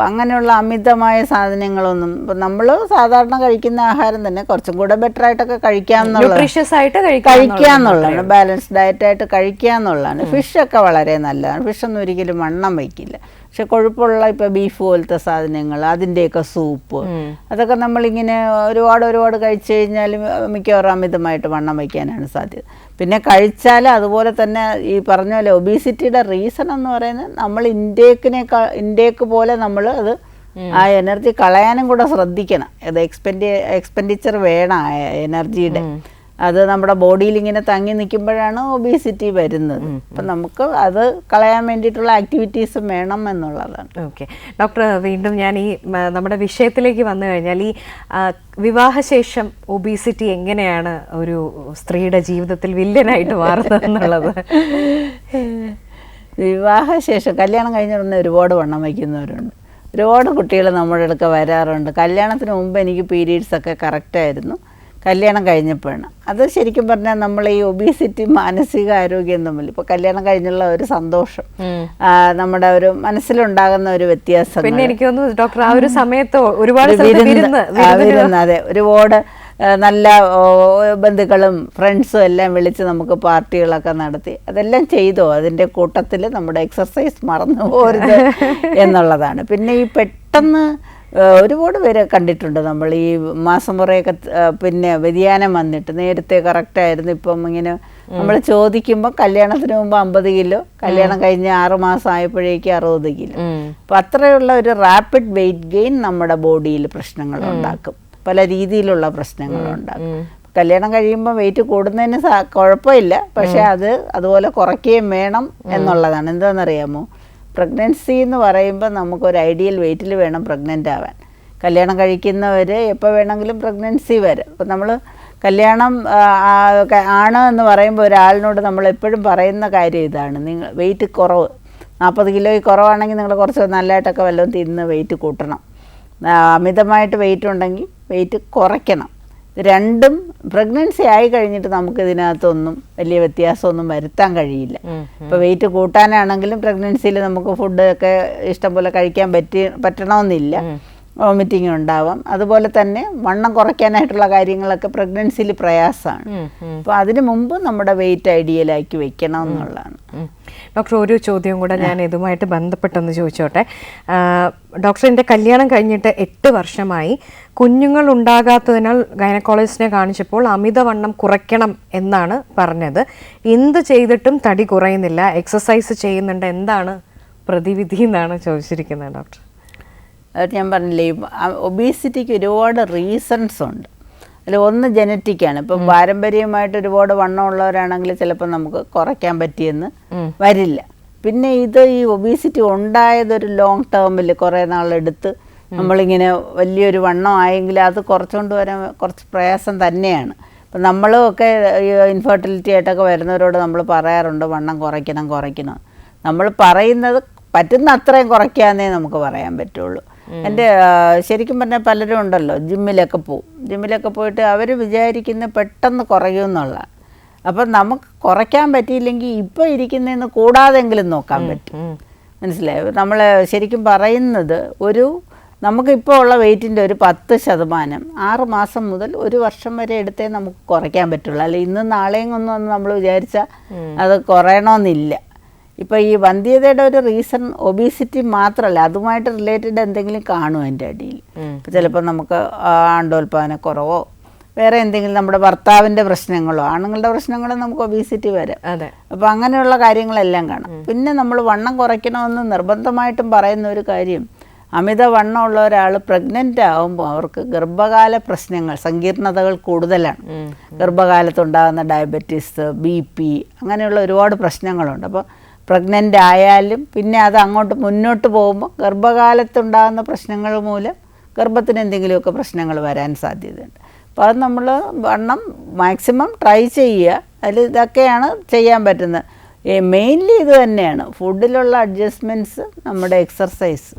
അങ്ങനെയുള്ള അമിതമായ സാധനങ്ങളൊന്നും ഇപ്പം നമ്മൾ സാധാരണ കഴിക്കുന്ന ആഹാരം തന്നെ കുറച്ചും കൂടെ ബെറ്ററായിട്ടൊക്കെ കഴിക്കാമെന്നുള്ളതാണ്, ബാലൻസ്ഡ് ഡയറ്റായിട്ട് കഴിക്കാമെന്നുള്ളതാണ്. ഫിഷൊക്കെ വളരെ നല്ലതാണ്, ഫിഷൊന്നും ഒരിക്കലും വണ്ണം വയ്ക്കില്ല. പക്ഷെ കൊഴുപ്പുള്ള ഇപ്പോൾ ബീഫ് പോലത്തെ സാധനങ്ങൾ, അതിൻ്റെയൊക്കെ സൂപ്പ്, അതൊക്കെ നമ്മളിങ്ങനെ ഒരുപാട് കഴിച്ചു കഴിഞ്ഞാൽ മിക്കവാറും അമിതമായിട്ട് വണ്ണം വയ്ക്കാനാണ് സാധ്യത. പിന്നെ കഴിച്ചാൽ അതുപോലെ തന്നെ ഈ പറഞ്ഞ പോലെ ഒബീസിറ്റിയുടെ റീസൺ എന്ന് പറയുന്നത് നമ്മൾ ഇൻടേക്ക് പോലെ നമ്മൾ അത് ആ എനർജി കളയാനും കൂടെ ശ്രദ്ധിക്കണം. അത് എക്സ്പെൻഡിച്ചർ വേണം ആ എനർജിയുടെ. അത് നമ്മുടെ ബോഡിയിൽ ഇങ്ങനെ തങ്ങി നിൽക്കുമ്പോഴാണ് ഒബീസിറ്റി വരുന്നത്. അപ്പം നമുക്ക് അത് കളയാൻ വേണ്ടിയിട്ടുള്ള ആക്ടിവിറ്റീസും വേണം എന്നുള്ളതാണ്. ഓക്കെ ഡോക്ടർ, വീണ്ടും ഞാൻ ഈ നമ്മുടെ വിഷയത്തിലേക്ക് വന്നു കഴിഞ്ഞാൽ ഈ വിവാഹശേഷം ഒബീസിറ്റി എങ്ങനെയാണ് ഒരു സ്ത്രീയുടെ ജീവിതത്തിൽ വില്ലനായിട്ട് മാറുന്നത് എന്നുള്ളത്? വിവാഹശേഷം കല്യാണം കഴിഞ്ഞ ഉടനെ ഒരുപാട് വണ്ണം വയ്ക്കുന്നവരുണ്ട്. ഒരുപാട് കുട്ടികൾ നമ്മുടെ അടുക്ക വരാറുണ്ട്. കല്യാണത്തിന് മുമ്പ് എനിക്ക് പീരീഡ്സൊക്കെ കറക്റ്റായിരുന്നു, കല്യാണം കഴിഞ്ഞപ്പോഴാണ്. അത് ശരിക്കും പറഞ്ഞാൽ നമ്മൾ ഈ ഒബീസിറ്റി മാനസിക ആരോഗ്യം തമ്മിൽ ഇപ്പോൾ കല്യാണം കഴിഞ്ഞുള്ള ഒരു സന്തോഷം, നമ്മുടെ ഒരു മനസ്സിലുണ്ടാകുന്ന ഒരു വ്യത്യാസം. പിന്നെ എനിക്ക് തോന്നുന്നു ഡോക്ടർ ആ ഒരു സമയത്ത് ഒരുപാട് അതെ, ഒരുപാട് നല്ല ബന്ധുക്കളും ഫ്രണ്ട്സും എല്ലാം വിളിച്ച് നമുക്ക് പാർട്ടികളൊക്കെ നടത്തി അതെല്ലാം ചെയ്തോ. അതിൻ്റെ കൂട്ടത്തിൽ നമ്മുടെ എക്സർസൈസ് മറന്നു പോരുത് എന്നുള്ളതാണ്. പിന്നെ ഈ പെട്ടെന്ന് ഒരുപാട് പേരെ കണ്ടിട്ടുണ്ട് നമ്മൾ ഈ മാസം മുറയൊക്കെ പിന്നെ വ്യതിയാനം വന്നിട്ട്. നേരത്തെ കറക്റ്റായിരുന്നു, ഇപ്പം ഇങ്ങനെ നമ്മൾ ചോദിക്കുമ്പോൾ കല്യാണത്തിന് മുമ്പ് 50 കിലോ, കല്യാണം കഴിഞ്ഞ് 6 മാസം ആയപ്പോഴേക്കും 60 കിലോ. അപ്പം അത്രയുള്ള ഒരു റാപ്പിഡ് വെയിറ്റ് ഗെയിൻ നമ്മുടെ ബോഡിയിൽ പ്രശ്നങ്ങൾ ഉണ്ടാക്കും, പല രീതിയിലുള്ള പ്രശ്നങ്ങളുണ്ടാകും. കല്യാണം കഴിയുമ്പോൾ വെയിറ്റ് കൂടുന്നതിന് കുഴപ്പമില്ല, പക്ഷെ അതുപോലെ കുറയ്ക്കുകയും വേണം എന്നുള്ളതാണ്. എന്താണെന്നറിയാമോ, പ്രഗ്നൻസി എന്ന് പറയുമ്പോൾ നമുക്കൊരു ഐഡിയൽ വെയിറ്റിൽ വേണം പ്രഗ്നൻ്റ് ആവാൻ. കല്യാണം കഴിക്കുന്നവർ എപ്പോൾ വേണമെങ്കിലും പ്രഗ്നൻസി വരെ. അപ്പോൾ നമ്മൾ കല്യാണം ആണ് എന്ന് പറയുമ്പോൾ ഒരാളിനോട് നമ്മൾ എപ്പോഴും പറയുന്ന കാര്യം ഇതാണ്, നിങ്ങൾ വെയിറ്റ് കുറവ് 40 കിലോയിൽ കുറവാണെങ്കിൽ നിങ്ങൾ കുറച്ച് നല്ലതായിട്ടൊക്കെ വല്ലതും തിന്ന് വെയിറ്റ് കൂട്ടണം. അമിതമായിട്ട് വെയിറ്റ് ഉണ്ടെങ്കിൽ വെയിറ്റ് കുറയ്ക്കണം. രണ്ടും പ്രഗ്നൻസി ആയി കഴിഞ്ഞിട്ട് നമുക്ക് ഇതിനകത്തൊന്നും വലിയ വ്യത്യാസമൊന്നും വരുത്താൻ കഴിയില്ല. ഇപ്പോൾ വെയിറ്റ് കൂട്ടാനാണെങ്കിലും പ്രഗ്നൻസിയിൽ നമുക്ക് ഫുഡൊക്കെ ഇഷ്ടംപോലെ കഴിക്കാൻ പറ്റണമെന്നില്ല, വോമിറ്റിംഗ് ഉണ്ടാവാം. അതുപോലെ തന്നെ വണ്ണം കുറയ്ക്കാനായിട്ടുള്ള കാര്യങ്ങളൊക്കെ പ്രഗ്നൻസിയിൽ പ്രയാസമാണ്. അപ്പോൾ അതിനു മുമ്പ് നമ്മുടെ വെയിറ്റ് ഐഡിയലാക്കി വെക്കണം എന്നുള്ളതാണ്. ഡോക്ടർ, ഒരു ചോദ്യം കൂടെ ഞാൻ ഇതുമായിട്ട് ബന്ധപ്പെട്ടൊന്ന് ചോദിച്ചോട്ടെ. ഡോക്ടർ, എൻ്റെ കല്യാണം കഴിഞ്ഞിട്ട് 8 വർഷമായി. കുഞ്ഞുങ്ങൾ ഉണ്ടാകാത്തതിനാൽ ഗൈനക്കോളജിസ്റ്റിനെ കാണിച്ചപ്പോൾ അമിതവണ്ണം കുറയ്ക്കണം എന്നാണ് പറഞ്ഞത്. എന്ത് ചെയ്തിട്ടും തടി കുറയുന്നില്ല, എക്സസൈസ് ചെയ്യുന്നുണ്ട്, എന്താണ് പ്രതിവിധി എന്നാണ് ചോദിച്ചിരിക്കുന്നത് ഡോക്ടർ. അത് ഞാൻ പറഞ്ഞില്ലേ, ഒബീസിറ്റിക്ക് ഒരുപാട് റീസൺസ് ഉണ്ട്. അതിൽ ഒന്ന് ജനറ്റിക്കാണ്. ഇപ്പം പാരമ്പര്യമായിട്ട് ഒരുപാട് വണ്ണം ഉള്ളവരാണെങ്കിൽ ചിലപ്പോൾ നമുക്ക് കുറയ്ക്കാൻ പറ്റിയെന്ന് വരില്ല. പിന്നെ ഇത് ഈ ഒബീസിറ്റി ഉണ്ടായതൊരു ലോങ് ടേമിൽ കുറേ നാളെടുത്ത് നമ്മളിങ്ങനെ വലിയൊരു വണ്ണം ആയെങ്കിൽ അത് കുറച്ചുകൊണ്ട് വരാൻ കുറച്ച് പ്രയാസം തന്നെയാണ്. അപ്പം നമ്മളും ഒക്കെ ഈ ഇൻഫെർട്ടിലിറ്റി ആയിട്ടൊക്കെ വരുന്നവരോട് നമ്മൾ പറയാറുണ്ട് വണ്ണം കുറയ്ക്കണം. നമ്മൾ പറയുന്നത് പറ്റുന്ന അത്രയും കുറയ്ക്കാന്നേ നമുക്ക് പറയാൻ പറ്റുള്ളൂ. എൻ്റെ ശരിക്കും പറഞ്ഞാൽ പലരും ഉണ്ടല്ലോ ജിമ്മിലൊക്കെ പോയിട്ട് അവർ വിചാരിക്കുന്ന പെട്ടെന്ന് കുറയുമെന്നുള്ളതാണ്. അപ്പം നമുക്ക് കുറയ്ക്കാൻ പറ്റിയില്ലെങ്കിൽ ഇപ്പോൾ ഇരിക്കുന്നതിന് കൂടാതെങ്കിലും നോക്കാൻ പറ്റും. മനസ്സിലായോ? നമ്മൾ ശരിക്കും പറയുന്നത് നമുക്കിപ്പോൾ ഉള്ള വെയിറ്റിൻ്റെ ഒരു 10% 6 മാസം മുതൽ 1 വർഷം വരെ എടുത്തേ നമുക്ക് കുറയ്ക്കാൻ പറ്റുള്ളൂ. അല്ല ഇന്നും നാളെയും ഒന്നും നമ്മൾ വിചാരിച്ചാൽ അത് കുറയണമെന്നില്ല. ഇപ്പോൾ ഈ വന്ധ്യതയുടെ ഒരു റീസൺ ഒബീസിറ്റി മാത്രമല്ല, അതുമായിട്ട് റിലേറ്റഡ് എന്തെങ്കിലും കാണും എൻ്റെ അടിയിൽ. ഇപ്പോൾ ചിലപ്പോൾ നമുക്ക് ആണ്ടോൽപാദനക്കുറവോ വേറെ എന്തെങ്കിലും നമ്മുടെ ഭർത്താവിൻ്റെ പ്രശ്നങ്ങളോ ആണുങ്ങളുടെ പ്രശ്നങ്ങളോ നമുക്ക് ഒബീസിറ്റി വരാം. അപ്പോൾ അങ്ങനെയുള്ള കാര്യങ്ങളെല്ലാം കാണാം. പിന്നെ നമ്മൾ വണ്ണം കുറയ്ക്കണമെന്ന് നിർബന്ധമായിട്ടും പറയുന്ന ഒരു കാര്യം, അമിതവണ്ണമുള്ള ഒരാൾ പ്രഗ്നൻ്റ് ആകുമ്പോൾ അവർക്ക് ഗർഭകാല പ്രശ്നങ്ങൾ സങ്കീർണതകൾ കൂടുതലാണ്. ഗർഭകാലത്തുണ്ടാകുന്ന ഡയബറ്റീസ്, BP അങ്ങനെയുള്ള ഒരുപാട് പ്രശ്നങ്ങളുണ്ട്. അപ്പോൾ പ്രഗ്നൻ്റ് ആയാലും പിന്നെ അത് അങ്ങോട്ട് മുന്നോട്ട് പോകുമ്പോൾ ഗർഭകാലത്തുണ്ടാകുന്ന പ്രശ്നങ്ങൾ മൂലം ഗർഭത്തിന് എന്തെങ്കിലുമൊക്കെ പ്രശ്നങ്ങൾ വരാൻ സാധ്യതയുണ്ട്. അപ്പോൾ അത് നമ്മൾ വണ്ണം മാക്സിമം ട്രൈ ചെയ്യുക. അതിൽ ഇതൊക്കെയാണ് ചെയ്യാൻ പറ്റുന്നത്. മെയിൻലി ഇത് തന്നെയാണ്, ഫുഡിലുള്ള അഡ്ജസ്റ്റ്മെൻറ്റ്സ്, നമ്മുടെ എക്സർസൈസ്,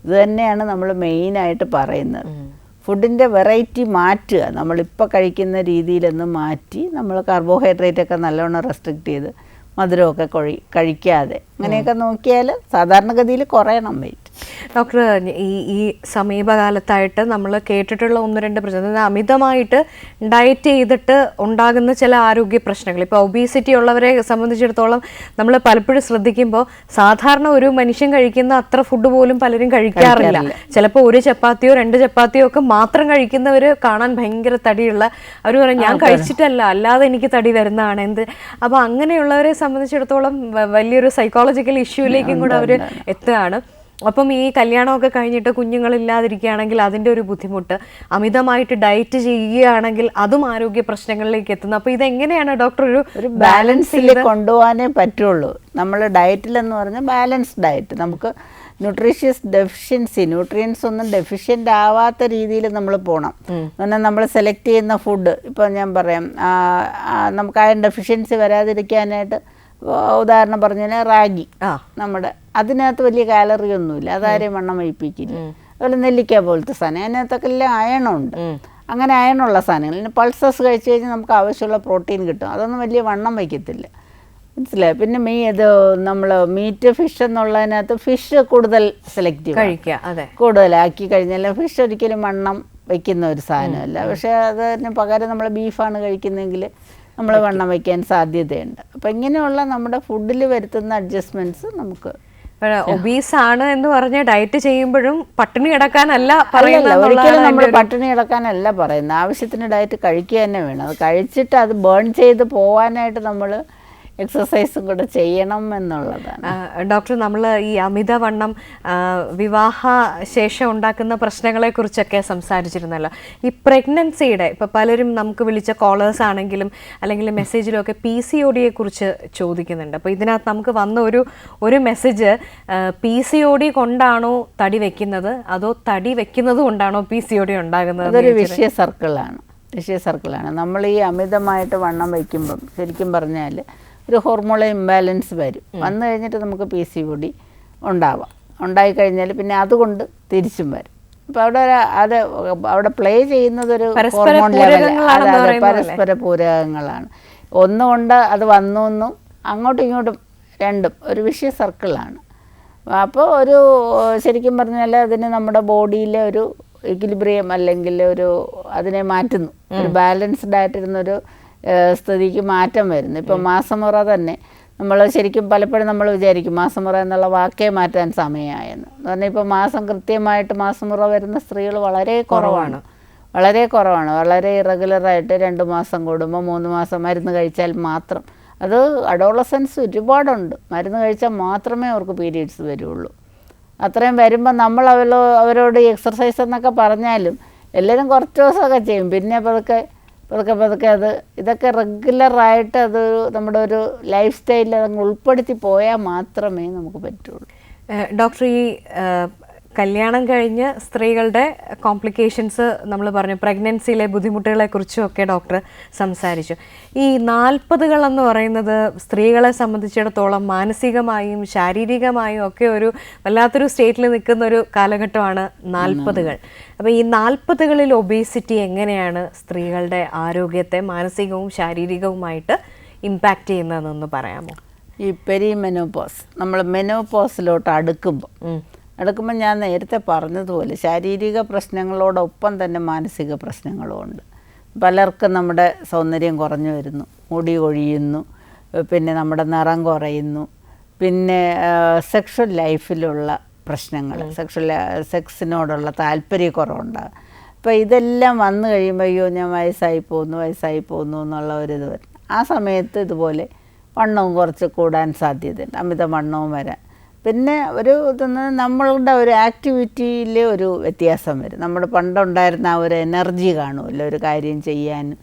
ഇത് തന്നെയാണ് നമ്മൾ മെയിനായിട്ട് പറയുന്നത്. ഫുഡിൻ്റെ വെറൈറ്റി മാറ്റുക, നമ്മളിപ്പോൾ കഴിക്കുന്ന രീതിയിലൊന്ന് മാറ്റി നമ്മൾ കാർബോഹൈഡ്രേറ്റൊക്കെ നല്ലോണം റെസ്ട്രിക്റ്റ് ചെയ്ത് മധുരമൊക്കെ കഴിക്കാതെ അങ്ങനെയൊക്കെ നോക്കിയാൽ സാധാരണഗതിയിൽ കുറയണം വെയിറ്റ്. ഡോക്ടർ, ഈ സമീപകാലത്തായിട്ട് നമ്മൾ കേട്ടിട്ടുള്ള 1-2 പ്രശ്നം, അമിതമായിട്ട് ഡയറ്റ് ചെയ്തിട്ട് ഉണ്ടാകുന്ന ചില ആരോഗ്യ പ്രശ്നങ്ങൾ. ഇപ്പോൾ ഒബീസിറ്റി ഉള്ളവരെ സംബന്ധിച്ചിടത്തോളം നമ്മൾ പലപ്പോഴും ശ്രദ്ധിക്കുമ്പോൾ സാധാരണ ഒരു മനുഷ്യൻ കഴിക്കുന്ന അത്ര ഫുഡ് പോലും പലരും കഴിക്കാറില്ല. ചിലപ്പോൾ 1 ചപ്പാത്തിയോ 2 ചപ്പാത്തിയോ ഒക്കെ മാത്രം കഴിക്കുന്നവർ കാണാൻ ഭയങ്കര തടിയുള്ള അവർ പറയും ഞാൻ കഴിച്ചിട്ടല്ല, അല്ലാതെ എനിക്ക് തടി വരുന്നതാണ് എന്ത്. അപ്പോൾ അങ്ങനെയുള്ളവരെ സംബന്ധിച്ചിടത്തോളം വലിയൊരു സൈക്കോളജിക്കൽ ഇഷ്യൂയിലേക്കും കൂടെ അവർ എത്തുകയാണ്. അപ്പം ഈ കല്യാണമൊക്കെ കഴിഞ്ഞിട്ട് കുഞ്ഞുങ്ങളില്ലാതിരിക്കുകയാണെങ്കിൽ അതിൻ്റെ ഒരു ബുദ്ധിമുട്ട്, അമിതമായിട്ട് ഡയറ്റ് ചെയ്യുകയാണെങ്കിൽ അതും ആരോഗ്യ പ്രശ്നങ്ങളിലേക്ക് എത്തുന്നു. അപ്പോൾ ഇതെങ്ങനെയാണ് ഡോക്ടർ ഒരു ബാലൻസിൽ കൊണ്ടുപോകാനേ പറ്റുള്ളൂ. നമ്മൾ ഡയറ്റിലെന്ന് പറഞ്ഞാൽ ബാലൻസ്ഡ് ഡയറ്റ്, നമുക്ക് ന്യൂട്രീഷ്യസ് ഡെഫിഷ്യൻസി, ന്യൂട്രിയൻസ് ഒന്നും ഡെഫിഷ്യൻ്റ് ആവാത്ത രീതിയിൽ നമ്മൾ പോകണം. എന്നാൽ നമ്മൾ സെലക്ട് ചെയ്യുന്ന ഫുഡ്, ഇപ്പോൾ ഞാൻ പറയാം, നമുക്ക് അയൺ ഡെഫിഷ്യൻസി വരാതിരിക്കാനായിട്ട് ഉദാഹരണം പറഞ്ഞാൽ റാഗി, നമ്മുടെ അതിനകത്ത് വലിയ കാലറി ഒന്നുമില്ല, അതാരെയും വണ്ണം വയ്പ്പിക്കില്ല. അതുപോലെ നെല്ലിക്ക പോലത്തെ സാധനം, അതിനകത്തൊക്കെ എല്ലാം അയണുണ്ട്. അങ്ങനെ അയണുള്ള സാധനങ്ങൾ, പിന്നെ പൾസസ് കഴിച്ച് കഴിഞ്ഞാൽ നമുക്ക് ആവശ്യമുള്ള പ്രോട്ടീൻ കിട്ടും, അതൊന്നും വലിയ വണ്ണം വയ്ക്കത്തില്ല. മനസ്സിലായി? പിന്നെ നമ്മൾ മീറ്റ്, ഫിഷ് എന്നുള്ളതിനകത്ത് ഫിഷ് കൂടുതൽ സെലക്റ്റീവ് കഴിക്കുക, കൂടുതലാക്കി കഴിഞ്ഞാൽ ഫിഷ് ഒരിക്കലും വണ്ണം വയ്ക്കുന്ന ഒരു സാധനമല്ല. പക്ഷേ അതിന് പകരം നമ്മൾ ബീഫാണ് കഴിക്കുന്നതെങ്കിൽ നമ്മൾ വണ്ണം വയ്ക്കാൻ സാധ്യതയുണ്ട്. അപ്പം ഇങ്ങനെയുള്ള നമ്മുടെ ഫുഡിൽ വരുത്തുന്ന അഡ്ജസ്റ്റ്മെൻറ്റ്സ് നമുക്ക് ഒബീസ് ആണ് എന്ന് പറഞ്ഞ ഡയറ്റ് ചെയ്യുമ്പോഴും പട്ടിണി കിടക്കാനല്ല ഒരിക്കലും നമ്മൾ പട്ടിണി കിടക്കാനല്ല പറയുന്നത്. ആവശ്യത്തിന് ഡയറ്റ് കഴിക്കുക തന്നെ വേണം. അത് കഴിച്ചിട്ട് അത് ബേൺ ചെയ്ത് പോകാനായിട്ട് നമ്മൾ എക്സസൈസും കൂടെ ചെയ്യണം എന്നുള്ളതാണ്. ഡോക്ടർ, നമ്മൾ ഈ അമിതവണ്ണം വിവാഹ ശേഷം ഉണ്ടാക്കുന്ന പ്രശ്നങ്ങളെക്കുറിച്ചൊക്കെ സംസാരിച്ചിരുന്നല്ലോ. ഈ പ്രഗ്നൻസിയുടെ ഇപ്പോൾ പലരും നമുക്ക് വിളിച്ച കോളേഴ്സ് ആണെങ്കിലും അല്ലെങ്കിൽ മെസ്സേജിലൊക്കെ PCOD കുറിച്ച് ചോദിക്കുന്നുണ്ട്. അപ്പോൾ ഇതിനകത്ത് നമുക്ക് വന്ന ഒരു മെസ്സേജ്, PCOD കൊണ്ടാണോ തടി വെക്കുന്നത് അതോ തടി വെക്കുന്നത് കൊണ്ടാണോ PCOD ഉണ്ടാകുന്നത്? അതൊരു വിഷയ സർക്കിളാണ്. നമ്മൾ ഈ അമിതമായിട്ട് വണ്ണം വയ്ക്കുമ്പം ശരിക്കും പറഞ്ഞാൽ ഒരു ഹോർമോണൽ ഇംബാലൻസ് വന്നു കഴിഞ്ഞിട്ട് നമുക്ക് PCOD ഉണ്ടായിക്കഴിഞ്ഞാൽ പിന്നെ അതുകൊണ്ട് തിരിച്ചും വരും. അപ്പോൾ അവിടെ പ്ലേ ചെയ്യുന്നത് ഒരു ഹോർമോൺ ലെവൽ, പരസ്പര പൂരകങ്ങളാണ്. ഒന്നുകൊണ്ട് അത് വന്നു അങ്ങോട്ടും ഇങ്ങോട്ടും രണ്ടും ഒരു വിഷയ സർക്കിളാണ്. അപ്പോൾ ശരിക്കും പറഞ്ഞാൽ അതിന് നമ്മുടെ ബോഡിയിലെ ഒരു ഇക്വിലിബ്രിയം അല്ലെങ്കിൽ അതിനെ മാറ്റുന്നു, ഒരു ബാലൻസ്ഡ് ആയിട്ടിരുന്നൊരു സ്ഥിതിക്ക് മാറ്റം വരുന്നു. ഇപ്പം മാസമുറ തന്നെ നമ്മൾ ശരിക്കും പലപ്പോഴും നമ്മൾ വിചാരിക്കും മാസമുറ എന്നുള്ള വാക്കേ മാറ്റാൻ സമയമായെന്ന് പറഞ്ഞാൽ ഇപ്പോൾ കൃത്യമായിട്ട് മാസമുറ വരുന്ന സ്ത്രീകൾ വളരെ കുറവാണ്. വളരെ ഇറഗുലറായിട്ട് 2 മാസം കൂടുമ്പോൾ 3 മാസം മരുന്ന് കഴിച്ചാൽ മാത്രം. അത് അഡോളസൻസ് ഒരുപാടുണ്ട്, മരുന്ന് കഴിച്ചാൽ മാത്രമേ അവർക്ക് പീരീഡ്സ് വരുള്ളൂ. അത്രയും വരുമ്പോൾ നമ്മൾ അവരോട് എക്സർസൈസ് എന്നൊക്കെ പറഞ്ഞാലും എല്ലാവരും കുറച്ച് ദിവസമൊക്കെ ചെയ്യും, പിന്നെ പതുക്കെ ഇതൊക്കെ റെഗുലറായിട്ട് അത് നമ്മുടെ ഒരു ലൈഫ് സ്റ്റൈലിൽ അതങ്ങ് ഉൾപ്പെടുത്തി പോയാൽ മാത്രമേ നമുക്ക് പറ്റുള്ളൂ. ഡോക്ടർ, ഈ കല്യാണം കഴിഞ്ഞ് സ്ത്രീകളുടെ കോംപ്ലിക്കേഷൻസ് നമ്മൾ പറഞ്ഞു, പ്രഗ്നൻസിയിലെ ബുദ്ധിമുട്ടുകളെ കുറിച്ചുമൊക്കെ ഡോക്ടർ സംസാരിച്ചു. ഈ 40കൾ എന്ന് പറയുന്നത് സ്ത്രീകളെ സംബന്ധിച്ചിടത്തോളം മാനസികമായും ശാരീരികമായും ഒക്കെ ഒരു വല്ലാത്തൊരു സ്റ്റേറ്റിൽ നിൽക്കുന്ന ഒരു കാലഘട്ടമാണ് 40കൾ. അപ്പോൾ ഈ 40കളിൽ ഒബേസിറ്റി എങ്ങനെയാണ് സ്ത്രീകളുടെ ആരോഗ്യത്തെ മാനസികവും ശാരീരികവുമായിട്ട് ഇമ്പാക്റ്റ് ചെയ്യുന്നതെന്നൊന്ന് പറയാമോ? ഈ പെരിമെനോപോസ്, നമ്മൾ മെനോപോസിലോട്ട് അടുക്കുമ്പോൾ ഞാൻ നേരത്തെ പറഞ്ഞതുപോലെ ശാരീരിക പ്രശ്നങ്ങളോടൊപ്പം തന്നെ മാനസിക പ്രശ്നങ്ങളും ഉണ്ട്. പലർക്കും നമ്മുടെ സൗന്ദര്യം കുറഞ്ഞു വരുന്നു, മുടി കൊഴിയുന്നു, പിന്നെ നമ്മുടെ നിറം കുറയുന്നു, പിന്നെ സെക്ഷൽ ലൈഫിലുള്ള പ്രശ്നങ്ങൾ, സെക്സിനോടുള്ള താല്പര്യക്കുറവുണ്ടാകും. അപ്പോൾ ഇതെല്ലാം വന്നു കഴിയുമ്പോൾ അയ്യോ ഞാൻ വയസ്സായി പോകുന്നു എന്നുള്ള ഒരിത് വരും. ആ സമയത്ത് ഇതുപോലെ വണ്ണവും കുറച്ച് കൂടാൻ സാധ്യതയുണ്ട്, അമിത വണ്ണവും വരാൻ. പിന്നെ നമ്മളുടെ ഒരു ആക്ടിവിറ്റിയിൽ ഒരു വ്യത്യാസം വരും. നമ്മൾ പണ്ടുണ്ടായിരുന്ന ആ ഒരു എനർജി കാണുമല്ലോ ഒരു കാര്യം ചെയ്യാനും.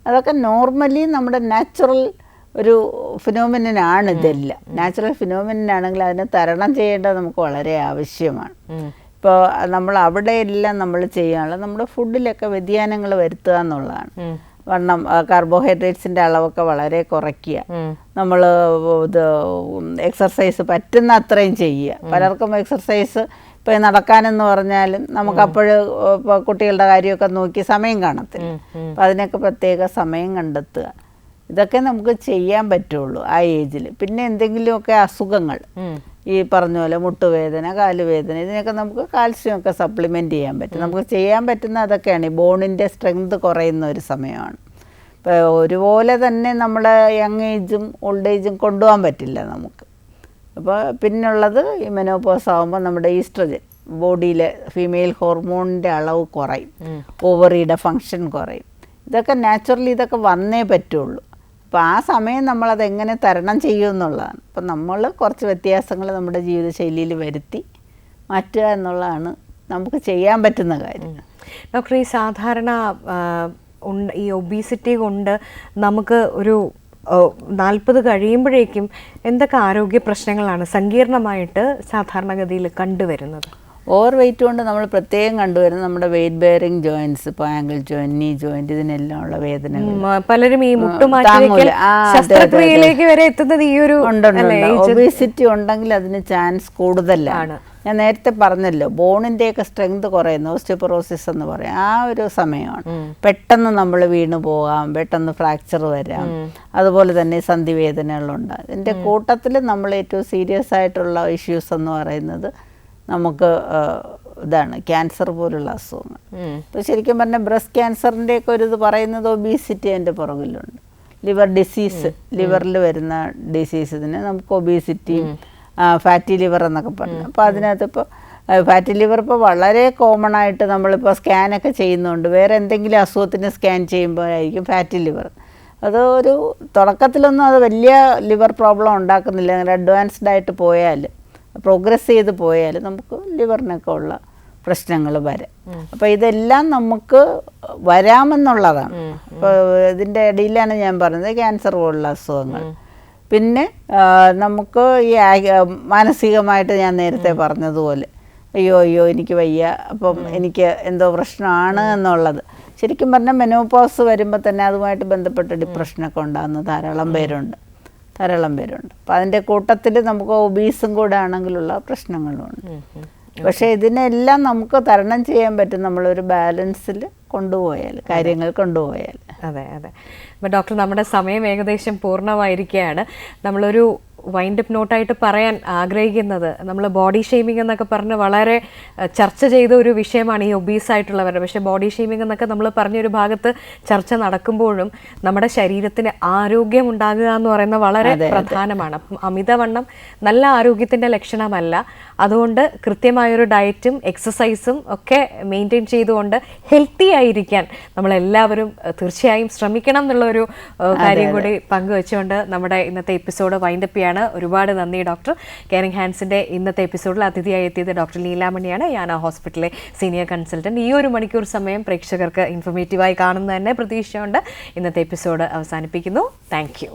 അതൊക്കെ നോർമലി നമ്മുടെ നാച്ചുറൽ ഒരു ഫിനോമിനനാണ്. ഇതെല്ലാം നാച്ചുറൽ ഫിനോമിനനാണെങ്കിൽ അതിനെ തരണം ചെയ്യേണ്ടത് നമുക്ക് വളരെ ആവശ്യമാണ്. ഇപ്പോൾ നമ്മൾ അവിടെയെല്ലാം നമ്മൾ ചെയ്യാനുള്ളത് നമ്മുടെ ഫുഡിലൊക്കെ വ്യതിയാനങ്ങൾ വരുത്തുക എന്നുള്ളതാണ്. വണ്ണം കാർബോഹൈഡ്രേറ്റ്സിൻ്റെ അളവൊക്കെ വളരെ കുറയ്ക്കുക, നമ്മൾ എക്സർസൈസ് പറ്റുന്ന അത്രയും ചെയ്യുക. പലർക്കും എക്സർസൈസ് ഇപ്പോൾ നടക്കാനെന്ന് പറഞ്ഞാലും നമുക്കപ്പോഴും ഇപ്പോൾ കുട്ടികളുടെ കാര്യമൊക്കെ നോക്കി സമയം കാണത്തില്ല. അപ്പം അതിനൊക്കെ പ്രത്യേക സമയം കണ്ടെത്തുക, ഇതൊക്കെ നമുക്ക് ചെയ്യാൻ പറ്റുള്ളൂ ആ ഏജിൽ. പിന്നെ എന്തെങ്കിലുമൊക്കെ അസുഖങ്ങൾ, ഈ പറഞ്ഞ പോലെ മുട്ടുവേദന, കാലുവേദന, ഇതിനൊക്കെ നമുക്ക് കാൽസ്യമൊക്കെ സപ്ലിമെൻറ്റ് ചെയ്യാൻ പറ്റും. നമുക്ക് ചെയ്യാൻ പറ്റുന്ന അതൊക്കെയാണ്. ഈ ബോണിൻ്റെ സ്ട്രെങ്ത് കുറയുന്ന ഒരു സമയമാണ്. ഇപ്പോൾ ഒരുപോലെ തന്നെ നമ്മളെ യങ് ഏജും ഓൾഡ് ഏജും കൊണ്ടുപോകാൻ പറ്റില്ല നമുക്ക്. അപ്പോൾ പിന്നുള്ളത് ഈ മെനോപോസ് ആകുമ്പോൾ നമ്മുടെ ഈസ്ട്രജൻ ബോഡിയിലെ ഫീമെയിൽ ഹോർമോണിൻ്റെ അളവ് കുറയും, ഓവറിയുടെ ഫങ്ഷൻ കുറയും. ഇതൊക്കെ നാച്ചുറലി ഇതൊക്കെ വന്നേ പറ്റുള്ളൂ. അപ്പോൾ ആ സമയം നമ്മളതെങ്ങനെ തരണം ചെയ്യുമെന്നുള്ളതാണ്. അപ്പം നമ്മൾ കുറച്ച് വ്യത്യാസങ്ങൾ നമ്മുടെ ജീവിതശൈലിയിൽ വരുത്തി മാറ്റുക എന്നുള്ളതാണ് നമുക്ക് ചെയ്യാൻ പറ്റുന്ന കാര്യം. ഡോക്ടർ, ഈ സാധാരണ ഈ ഒബീസിറ്റി കൊണ്ട് നമുക്ക് ഒരു 40 കഴിയുമ്പോഴേക്കും എന്തൊക്കെ ആരോഗ്യ പ്രശ്നങ്ങളാണ് സങ്കീർണമായിട്ട് സാധാരണഗതിയിൽ കണ്ടുവരുന്നത്? ഓവർ വെയ്റ്റ് കൊണ്ട് നമ്മൾ പ്രത്യേകം കണ്ടുവരുന്നത് നമ്മുടെ വെയ്റ്റ് ബെയറിംഗ് ജോയിൻറ്റ്സ്, ഇപ്പോൾ ആങ്കിൾ ജോയിൻറ്റ്, നീ ജോയിൻറ്റ്, ഇതിനെല്ലാം ഉള്ള വേദനകൾ. പലരും ഈ ശസ്ത്രക്രിയയിലേക്ക് വരെ എത്തുന്നത് ഈ ഒരു ഒബേസിറ്റി ഉണ്ടെങ്കിൽ അതിന് ചാൻസ് കൂടുതലാണ്. ഞാൻ നേരത്തെ പറഞ്ഞല്ലോ, ബോണിൻ്റെയൊക്കെ സ്ട്രെങ്ത് കുറയുന്നു, ഓസ്റ്റിയോപൊറോസിസ് എന്ന് പറയും, ആ ഒരു സമയമാണ്. പെട്ടെന്ന് നമ്മൾ വീണു പോകാം, പെട്ടെന്ന് ഫ്രാക്ചർ വരാം, അതുപോലെ തന്നെ സന്ധിവേദനകളുണ്ട്. ഇതിൻ്റെ കൂട്ടത്തിൽ നമ്മൾ ഏറ്റവും സീരിയസ് ആയിട്ടുള്ള ഇഷ്യൂസ് എന്ന് പറയുന്നത് നമുക്ക് ഇതാണ് ക്യാൻസർ പോലുള്ള അസുഖങ്ങൾ. ഇപ്പോൾ ശരിക്കും പറഞ്ഞാൽ ബ്രസ്റ്റ് ക്യാൻസറിൻ്റെയൊക്കെ ഒരു ഇത് പറയുന്നത് ഒബീസിറ്റി അതിൻ്റെ പുറകിലുണ്ട്. ലിവർ ഡിസീസ്, ലിവറിൽ വരുന്ന ഡിസീസ്, ഇതിന് നമുക്ക് ഒബീസിറ്റിയും ഫാറ്റി ലിവർ എന്നൊക്കെ പറഞ്ഞു. അപ്പോൾ അതിനകത്ത് ഇപ്പോൾ ഫാറ്റി ലിവർ ഇപ്പോൾ വളരെ കോമൺ ആയിട്ട് നമ്മളിപ്പോൾ സ്കാനൊക്കെ ചെയ്യുന്നുണ്ട്. വേറെ എന്തെങ്കിലും അസുഖത്തിന് സ്കാൻ ചെയ്യുമ്പോഴായിരിക്കും ഫാറ്റി ലിവർ. അത് ഒരു തുടക്കത്തിലൊന്നും അത് വലിയ ലിവർ പ്രോബ്ലം ഉണ്ടാക്കുന്നില്ല. അങ്ങനെ അഡ്വാൻസ്ഡ് ആയിട്ട് പോയാൽ, പ്രോഗ്രസ് ചെയ്ത് പോയാൽ നമുക്ക് ലിവറിനൊക്കെ ഉള്ള പ്രശ്നങ്ങൾ വരാം. അപ്പോൾ ഇതെല്ലാം നമുക്ക് വരാമെന്നുള്ളതാണ്. അപ്പോൾ ഇതിൻ്റെ ഇടയിലാണ് ഞാൻ പറഞ്ഞത് ക്യാൻസർ പോലുള്ള അസുഖങ്ങൾ. പിന്നെ നമുക്ക് ഈ മാനസികമായിട്ട് ഞാൻ നേരത്തെ പറഞ്ഞതുപോലെ അയ്യോ എനിക്ക് വയ്യ, അപ്പം എനിക്ക് എന്തോ പ്രശ്നമാണ് എന്നുള്ളത്. ശരിക്കും പറഞ്ഞാൽ മെനോപോസ് വരുമ്പോൾ തന്നെ അതുമായിട്ട് ബന്ധപ്പെട്ട് ഡിപ്രഷനൊക്കെ ഉണ്ടാകുന്ന ധാരാളം പേരുണ്ട്. അപ്പം അതിൻ്റെ കൂട്ടത്തിൽ നമുക്ക് ഒബീസും കൂടെ ആണെങ്കിലുള്ള പ്രശ്നങ്ങളുമുണ്ട്. പക്ഷേ ഇതിനെല്ലാം നമുക്ക് തരണം ചെയ്യാൻ പറ്റും നമ്മളൊരു ബാലൻസിൽ കൊണ്ടുപോയാൽ, കാര്യങ്ങൾ കൊണ്ടുപോയാൽ. അതെ. അപ്പോൾ ഡോക്ടർ, നമ്മുടെ സമയം ഏകദേശം പൂർണ്ണമായിരിക്കുകയാണ്. നമ്മളൊരു വൈൻഡപ്പ് നോട്ടായിട്ട് പറയാൻ ആഗ്രഹിക്കുന്നത്, നമ്മൾ ബോഡി ഷെയ്മിങ് എന്നൊക്കെ പറഞ്ഞ് വളരെ ചർച്ച ചെയ്ത ഒരു വിഷയമാണ് ഈ ഒബീസ് ആയിട്ടുള്ളവരുടെ. പക്ഷേ ബോഡി ഷെയ്മിങ് എന്നൊക്കെ നമ്മൾ പറഞ്ഞൊരു ഭാഗത്ത് ചർച്ച നടക്കുമ്പോഴും നമ്മുടെ ശരീരത്തിന് ആരോഗ്യം ഉണ്ടാകുക എന്ന് പറയുന്നത് വളരെ പ്രധാനമാണ്. അപ്പം അമിതവണ്ണം നല്ല ആരോഗ്യത്തിൻ്റെ ലക്ഷണമല്ല. അതുകൊണ്ട് കൃത്യമായൊരു ഡയറ്റും എക്സസൈസും ഒക്കെ മെയിൻറ്റെയിൻ ചെയ്തുകൊണ്ട് ഹെൽത്തി ആയിരിക്കാൻ നമ്മളെല്ലാവരും തീർച്ചയായും ശ്രമിക്കണം എന്നുള്ളൊരു കാര്യം കൂടി പങ്കുവെച്ചുകൊണ്ട് നമ്മുടെ ഇന്നത്തെ എപ്പിസോഡ് വൈൻഡപ്പ് ചെയ്യാണ്. ഒരുപാട് നന്ദി ഡോക്ടർ. കെയറിംഗ് ഹാൻഡ്സിൻ്റെ ഇന്നത്തെ എപ്പിസോഡിൽ അതിഥിയായി എത്തിയത് ഡോക്ടർ ലീലാമണിയാണ്, യാന ഹോസ്പിറ്റലിലെ സീനിയർ കൺസൾട്ടൻറ്റ്. ഈ ഒരു മണിക്കൂർ സമയം പ്രേക്ഷകർക്ക് ഇൻഫോർമേറ്റീവായി കാണുന്നത് തന്നെ പ്രതീക്ഷയുണ്ട്. ഇന്നത്തെ എപ്പിസോഡ് അവസാനിപ്പിക്കുന്നു. Thank you.